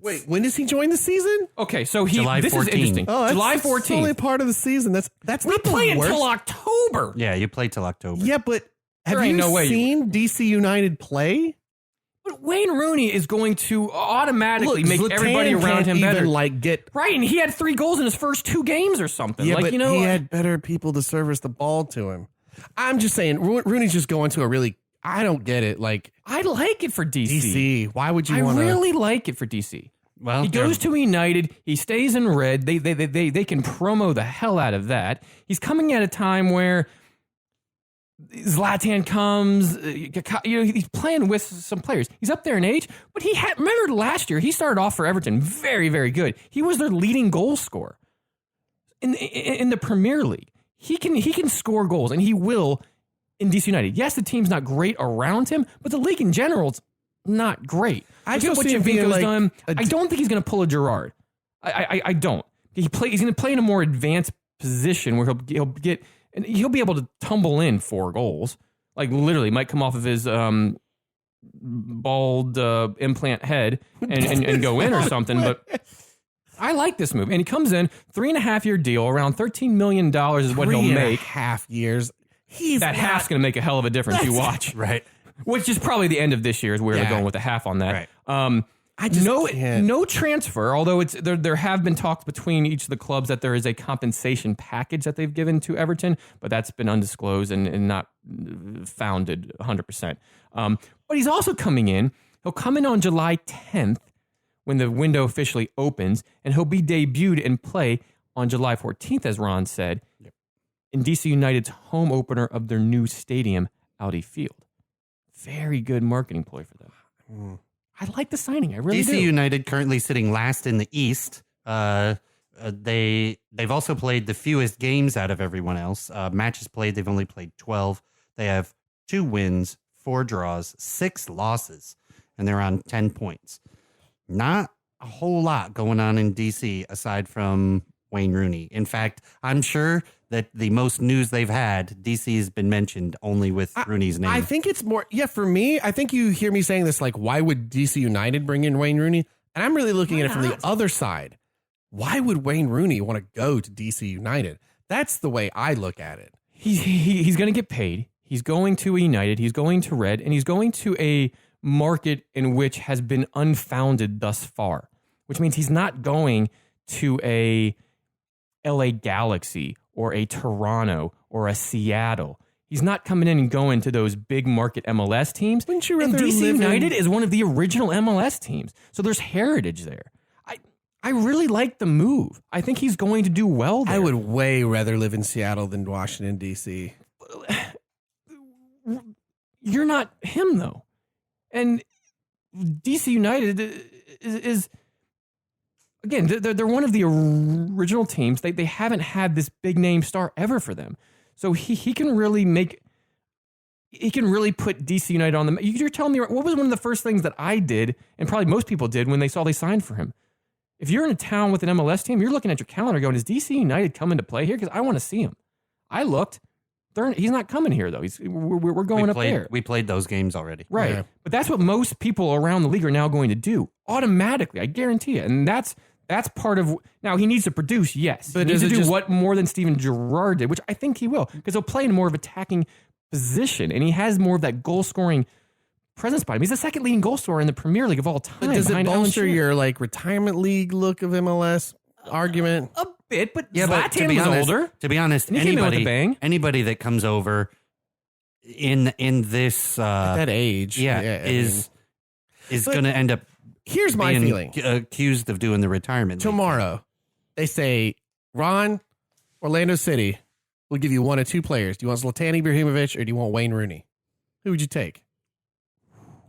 Wait, when does he join the season?
Okay, so
July
this
14.
is interesting.
Oh,
July
It's
14th.
only part of the season. That's
We
not the
play
worst.
until October.
Yeah, you play till October.
Yeah, but have
There ain't
you
no way you-
seen DC United play?
But Wayne Rooney is going to automatically
Look,
make
Zlatan
everybody around
can't
him better.
even, like, get
Right, and he had 3 goals in his first 2 games or something.
Yeah,
like,
but
you know,
he had better people to service the ball to him. I'm just saying, Rooney's just going to a really. I don't get it. Like
I like it for DC.
DC, why would you
I
want to?
really like it for DC.
Well,
He goes to United. He stays in red. They can promo the hell out of that. He's coming at a time where Zlatan comes. He's playing with some players. He's up there in age, but remember last year he started off for Everton very, very good. He was their leading goal scorer in the Premier League. He can score goals, and he will in DC United. Yes, the team's not great around him, but the league in general is not great.
I
Look at
just
what
see him being
Javinko's
like
done. I don't think he's going to pull a Gerrard. I don't. He's going to play in a more advanced position where he'll get and he'll be able to tumble in 4 goals. Like literally, might come off of his bald implant head and go in or something. But I like this move, and he comes in 3.5-year deal, around $13 million is what he'll make.
3.5 years.
Half's going to make a hell of a difference. You watch,
right.
Which is probably the end of this year is where they're going with the half on that.
Right.
I just can't.
No transfer, although there have been talks between each of the clubs that there is a compensation package that they've given to Everton, but that's been undisclosed and not founded 100%. But he's also coming in. He'll come in on July 10th when the window officially opens, and he'll be debuted and play on July 14th, as Ron said, in DC United's home opener of their new stadium, Audi Field. Very good marketing ploy for them. I like the signing. I really do.
DC United currently sitting last in the East. They've also played the fewest games out of everyone else. Matches played, they've only played 12. They have 2 wins, 4 draws, 6 losses, and they're on 10 points. Not a whole lot going on in DC aside from Wayne Rooney. In fact, I'm sure that the most news they've had, DC has been mentioned only with Rooney's name.
I think it's more, for me, I think you hear me saying this, like, why would DC United bring in Wayne Rooney? And I'm really looking at it from the other side. Why would Wayne Rooney want to go to DC United? That's the way I look at it.
He's going to get paid. He's going to United. He's going to Red, and he's going to a market in which has been unfounded thus far, which means he's not going to a LA Galaxy or a Toronto or a Seattle. He's not coming in and going to those big market MLS teams.
Wouldn't you rather
and DC
live
United is one of the original MLS teams. So there's heritage there. I really like the move. I think he's going to do well there.
I would way rather live in Seattle than Washington, D.C.
You're not him, though. And DC United is again, they're one of the original teams. They haven't had this big name star ever for them. So he can really put DC United on the map. You're telling me, what was one of the first things that I did, and probably most people did when they saw they signed for him? If you're in a town with an MLS team, you're looking at your calendar going, is DC United coming to play here? Because I want to see him. I looked. He's not coming here, though. We're going up there.
We played those games already.
Right.
Yeah.
But that's what most people around the league are now going to do automatically. I guarantee it. And that's part of. Now, he needs to produce, yes.
But
he needs to do
just
what more than Steven Gerrard did, which I think he will, because he'll play in more of attacking position, and he has more of that goal-scoring presence by him. He's the second leading goal scorer in the Premier League of all time.
But does it
behind Alan
bolster
Shearer.
your like retirement league look of MLS argument?
A bit, but
Yeah, but
Zlatan was older.
To be honest,
And he came in with a bang.
anybody that comes over in this
At that age,
is
But
going to end up
here's my
being
feeling.
accused of doing the retirement league.
Tomorrow, they say, Ron, Orlando City will give you 1 of 2 players. Do you want Zlatan Ibrahimovic or do you want Wayne Rooney? Who would you take?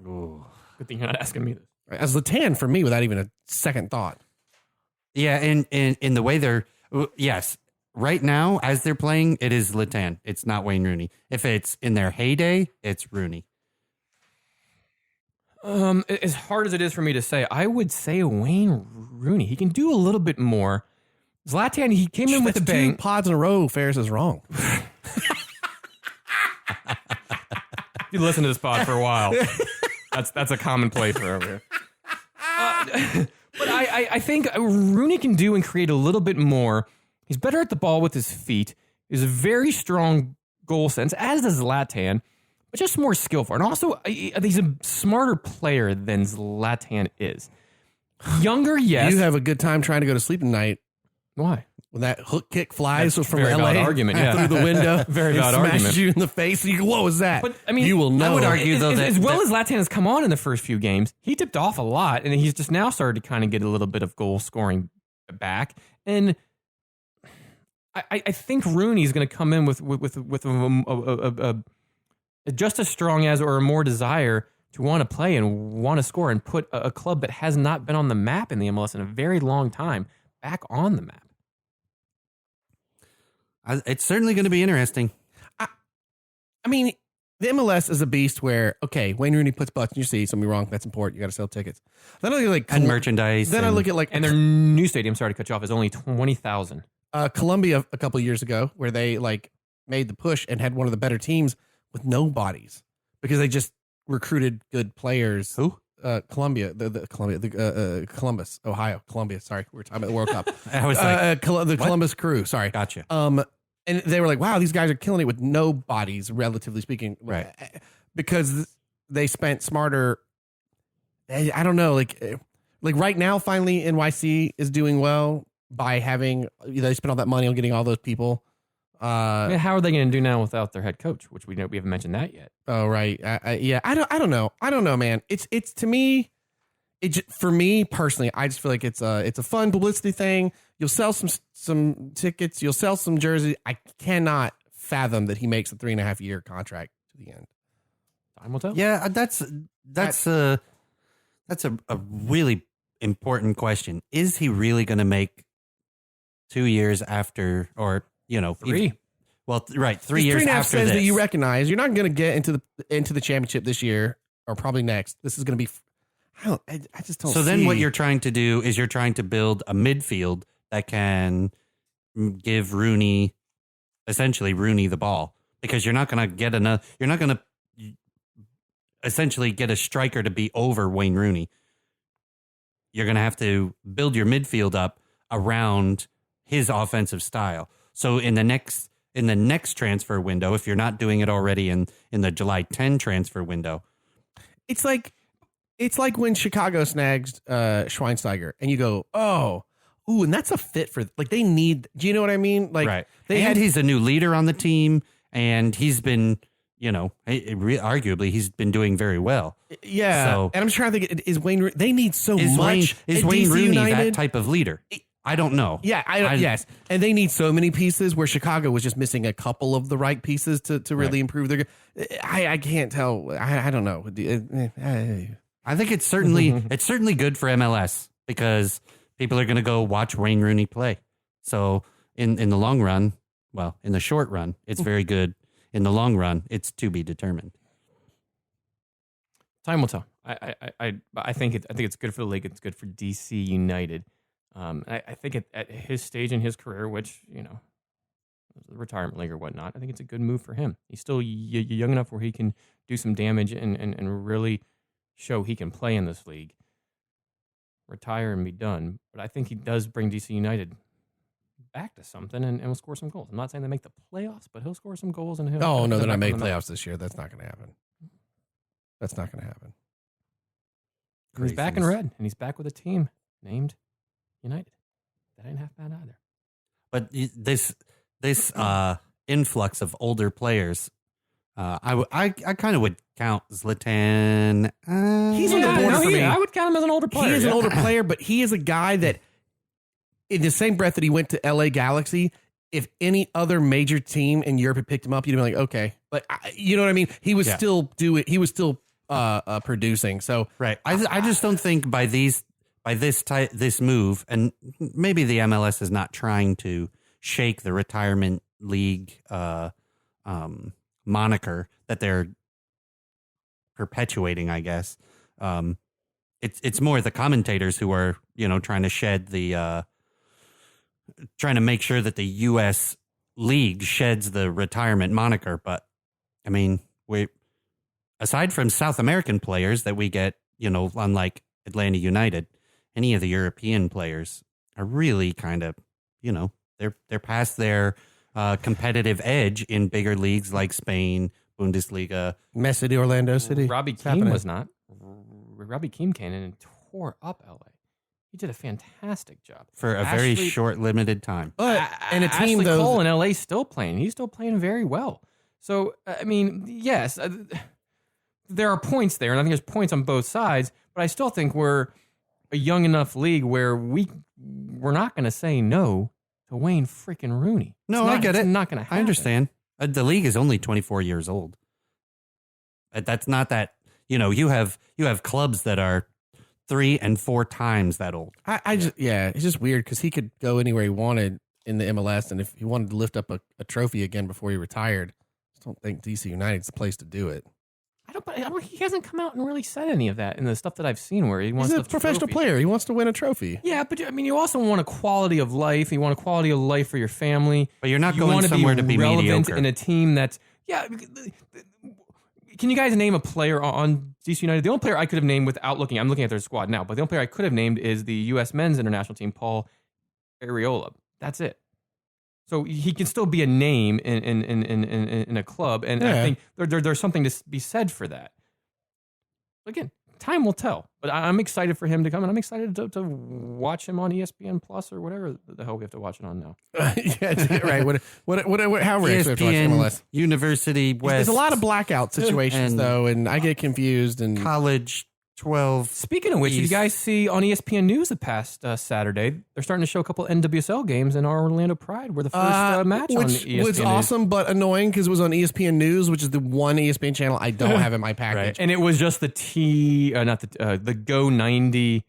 Ooh.
Good thing you're not asking me this.
As Zlatan for me without even a second thought.
Yeah, and in the way they're yes, right now as they're playing, it is Zlatan. It's not Wayne Rooney. If it's in their heyday, it's Rooney.
As hard as it is for me to say, I would say Wayne Rooney. He can do a little bit more. Zlatan, he came in with a
That's
bang.
2 pods in a row. Ferris is wrong.
You listen to this pod for a while. That's a common play for over here. But I think Rooney can do and create a little bit more. He's better at the ball with his feet. He's a very strong goal sense, as does Zlatan, but just more skillful. And also, he's a smarter player than Zlatan is. Younger, yes.
You have a good time trying to go to sleep at night.
Why?
when that hook kick flies
That's
from
very
LA
valid argument, yeah.
through the window,
Very
and
valid
smashes
argument.
you in the face. And you go, what was that?
But I mean,
you will know.
I would argue though
as
that
well as Latan has come on in the first few games, he tipped off a lot, and he's just now started to kind of get a little bit of goal scoring back. And I think Rooney's going to come in with just as strong as or more desire to want to play and want to score and put a club that has not been on the map in the MLS in a very long time back on the map.
It's certainly going to be interesting.
I mean, the MLS is a beast where, okay, Wayne Rooney puts butts in your seats. Don't be wrong. That's important. You got to sell tickets. Then I look at like
And merchandise.
Then I look at like
And their new stadium, sorry to cut you off, is only 20,000.
Colombia a couple of years ago, where they like made the push and had one of the better teams with no bodies because they just recruited good players.
Who?
Columbus, Ohio, Columbia. Sorry, we were talking about the World Cup.
I was like,
the Columbus Crew. Sorry,
gotcha.
And they were like, "Wow, these guys are killing it with no bodies, relatively speaking."
Right.
Because they spent smarter. I don't know, like right now, finally, NYC is doing well by having they spent all that money on getting all those people.
I mean, how are they going to do now without their head coach? Which we haven't mentioned that yet.
Oh right, yeah. I don't know, man. It's to me, for me personally, I just feel like it's a fun publicity thing. You'll sell some tickets, you'll sell some jerseys. I cannot fathom that he makes a 3.5 year contract to the end.
Time will tell.
Yeah, that's a really important question. Is he really going to make 2 years after, or
3?
Well, right, 3 years
3.5
after
says
this.
that you recognize you're not going to get into the championship this year or probably next. This is going to be. I just don't.
So then,
see.
what you're trying to do is you're trying to build a midfield that can give Rooney, essentially Rooney, the ball, because you're not going to get enough. You're not going to essentially get a striker to be over Wayne Rooney. You're going to have to build your midfield up around his offensive style. So in the next transfer window, if you're not doing it already in the July 10 transfer window,
it's like when Chicago snags Schweinsteiger, and you go, and that's a fit for like they need. Do you know what I mean? Like
right. He's a new leader on the team, and he's been, arguably he's been doing very well.
Yeah.
So,
and I'm just trying to think, is Wayne? They need so
is
much.
Is
at
Wayne
DC
Rooney
United.
that type of leader? I don't know.
Yeah, yes, and they need so many pieces. Where Chicago was just missing a couple of the right pieces to really improve their. I can't tell. I don't know.
I think it's certainly good for MLS because people are going to go watch Wayne Rooney play. So in the long run, in the short run, it's very good. In the long run, it's to be determined.
Time will tell. I think it's good for the league. It's good for DC United. I think at his stage in his career, which the retirement league or whatnot, I think it's a good move for him. He's still young enough where he can do some damage and really show he can play in this league. Retire and be done. But I think he does bring DC United back to something and will score some goals. I'm not saying they make the playoffs, but he'll score some goals and he'll.
Oh no, they're not making playoffs this year. That's not going to happen. That's not going to happen.
He's back in red, and he's back with a team named United. That ain't half bad either.
But this influx of older players, I kind of would count Zlatan.
He's on the border for me.
I would count him as an older player.
He is an older player, but he is a guy that, in the same breath that he went to LA Galaxy, if any other major team in Europe had picked him up, you'd be like, okay, but you know what I mean. He was still producing. So
right. I just don't think by this move, and maybe the MLS is not trying to shake the retirement league moniker that they're perpetuating, I guess. It's more the commentators who are, trying to shed trying to make sure that the U.S. league sheds the retirement moniker. But I mean, aside from South American players that we get, unlike Atlanta United, any of the European players are really kind of, they're past their competitive edge in bigger leagues like Spain, Bundesliga.
Messi, Orlando City.
Robbie Keane was not. Robbie Keane came in and tore up LA. He did a fantastic job
for a very short, limited time.
But and a team
Ashley
though,
Cole in LA still playing. He's still playing very well. So I mean, yes, there are points there, and I think there's points on both sides. But I still think we're a young enough league where we're not going to say no to Wayne freaking Rooney.
I get it.
It's not going to happen.
I understand. The league is only 24 years old. That's not that. You have clubs that are 3 and 4 times that old.
It's just weird because he could go anywhere he wanted in the MLS, and if he wanted to lift up a trophy again before he retired, I don't think DC United's the place to do it.
He hasn't come out and really said any of that in the stuff that I've seen where he wants
He's a professional player. He wants to win a trophy.
Yeah, but I mean, you also want a quality of life. You want a quality of life for your family.
But you're not going somewhere to be
relevant
mediocre.
In a team that's Can you guys name a player on DC United? The only player I could have named without looking, I'm looking at their squad now, but the only player I could have named is the U.S. men's international team, Paul Arriola. That's it. So he can still be a name in a club, and I think there's something to be said for that. Again, time will tell, but I'm excited for him to come, and I'm excited to watch him on ESPN Plus or whatever the hell we have to watch it on now.
Right. How rare is it to watch MLS?
University West.
There's a lot of blackout situations though, and I get confused. And
college 12.
Speaking of which, did you guys see on ESPN News the past Saturday? They're starting to show a couple NWSL games in our Orlando Pride. Were the first match on ESPN
Which was awesome but annoying because it was on ESPN News, which is the one ESPN channel I don't have in my package.
Right. And it was just the the Go 90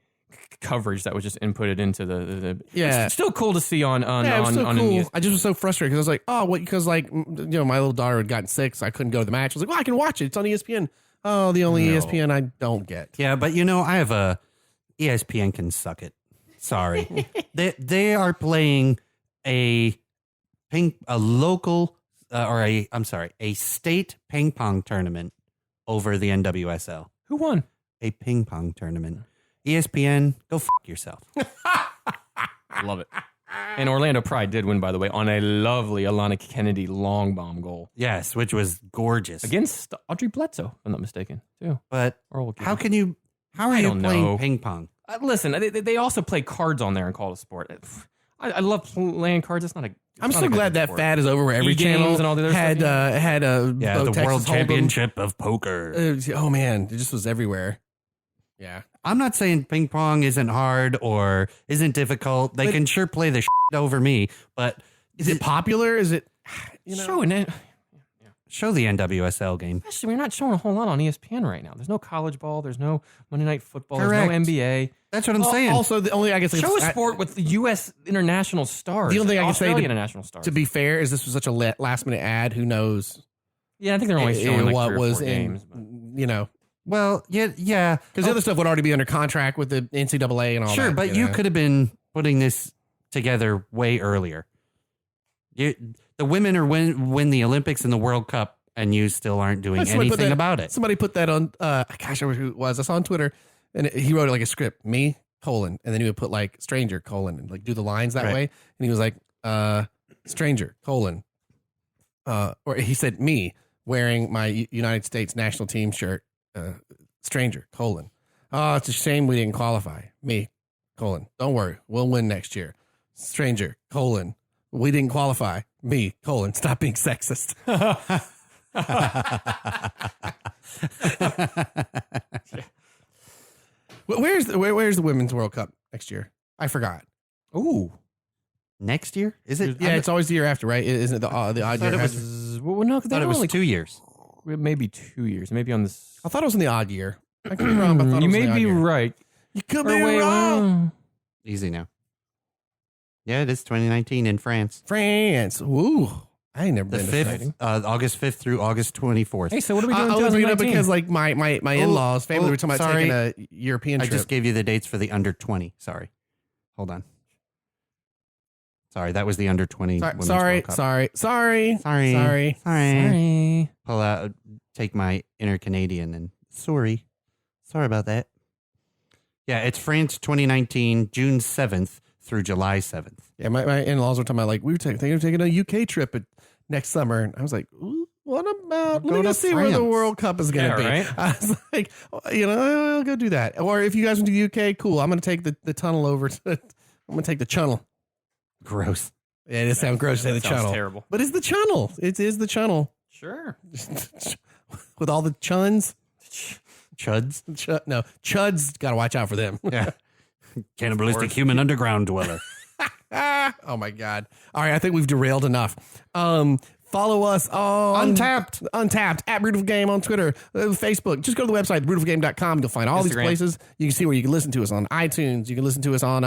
coverage that was just inputted into the It's still cool to see on
it was so
on
cool.
ESPN.
I just was so frustrated because I was like, oh, what? Because my little daughter had gotten sick, so I couldn't go to the match. I was like, well, I can watch it. It's on ESPN. Oh, the only ESPN I don't get.
Yeah, but I have ESPN can suck it. Sorry. they are playing a local a state ping pong tournament over the NWSL.
Who won?
A ping pong tournament. ESPN, go yourself.
Love it. And Orlando Pride did win, by the way, on a lovely Alana Kennedy long bomb goal.
Yes, which was gorgeous.
Against Audrey Bledsoe, if I'm not mistaken, too.
But how are you playing ping pong?
Listen, they also play cards on there and call it a sport. I love playing cards. It's not a...
I'm so glad that fad is over where every channel
and all the other
had a
the
Texas
World
Hold'em.
Championship of Poker.
Oh, man. It just was everywhere. Yeah.
I'm not saying ping pong isn't hard or isn't difficult. They can sure play the shit over me, but
is it popular? Is it
showing it?
Show the NWSL game.
Actually, we're not showing a whole lot on ESPN right now. There's no college ball. There's no Monday Night Football.
Correct.
There's no NBA.
That's what I'm saying.
Also, the only
show a sport with the U.S. international stars.
The only thing I can say
international stars.
To be fair is this was such a last minute ad. Who knows?
Yeah, I think they're only showing
what
3 or 4
was
games.
Well, yeah.
Because the other stuff would already be under contract with the NCAA and all that.
Sure, but you could have been putting this together way earlier. The women are win the Olympics and the World Cup, and you still aren't doing anything about it.
Somebody put that on, gosh, I remember who it was. I saw on Twitter, and he wrote it like a script, me, : and then he would put like stranger, : and like do the lines that way. And he was like, stranger, : or he said me wearing my United States national team shirt, stranger, : oh, it's a shame we didn't qualify. Me, : don't worry, we'll win next year. Stranger, : we didn't qualify. Me, : stop being sexist. Where's the Women's World Cup next year? I forgot.
Ooh,
next year? Is it?
Yeah, it's always the year after, right? Isn't it the odd year?
I thought it was 2 years.
Maybe 2 years. Maybe on this.
I thought it was in the odd year. I could be wrong, but I thought
you
it was
may
in the
be
odd year.
right.
You could be wrong.
Easy now. Yeah, it is 2019 in France.
France. Ooh. I ain't never
The
been
5th, August 5th through August 24th.
Hey, so what are we doing?
I was bringing it up because like my in-laws family were talking about
sorry.
taking a European
I
trip.
just gave you the dates for the under 20. Sorry. Hold on. Sorry, that was the under 20.
Sorry.
Pull out, take my inner Canadian and sorry about that. Yeah, it's France 2019, June 7th through July 7th.
Yeah, my in-laws were talking about like we were thinking of taking a UK trip next summer, and I was like, ooh, What about,
Go
let me go
to
see where the
France.
World Cup is going to be.
right?
I was like, I'll go do that. Or if you guys went to the UK, cool. I'm going to take the tunnel over to, I'm going to take the channel.
Gross.
Yeah, it sounds gross to say the
That sounds
channel.
terrible.
But it's the channel. It is the channel.
Sure.
With all the chuns.
Chuds.
No, chuds, got to watch out for them.
Yeah. Cannibalistic human underground dweller.
Oh my God. All right, I think we've derailed enough. Follow us on Untapped at Brewtiful Game on Twitter, Facebook. Just go to the website, brewtifulgame.com. You'll find all these
Instagram.
places. You can see where you can listen to us on iTunes. You can listen to us on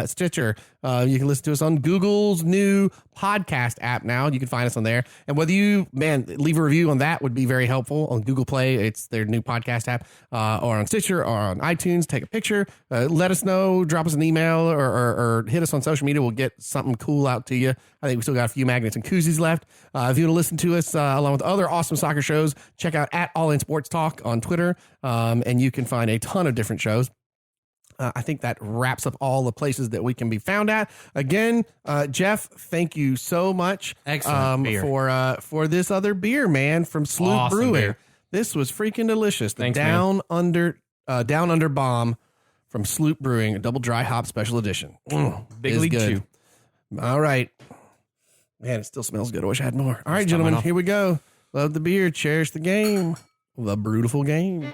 Stitcher. You can listen to us on Google's new podcast app now. You can find us on there. And whether you, leave a review on that would be very helpful. On Google Play, it's their new podcast app, or on Stitcher or on iTunes. Take a picture. Let us know. Drop us an email or hit us on social media. We'll get something cool out to you. I think we still got a few magnets and koozies left. If you want to listen to us along with other awesome soccer shows, check out at All In Sports Talk on Twitter, and you can find a ton of different shows. I think that wraps up all the places that we can be found at. Again, Jeff, thank you so much.
Excellent beer.
For this other beer, man, from Sloop
Awesome
Brewing.
beer.
This was freaking delicious. The
Thanks,
Down Under Bomb from Sloop Brewing, a double dry hop special edition.
Big
Is
League
good.
Chew.
All right. Man, it still smells good. I wish I had more. All right,
It's
gentlemen,
coming off.
here we go. Love the beer. Cherish the game. The Brewtiful Game.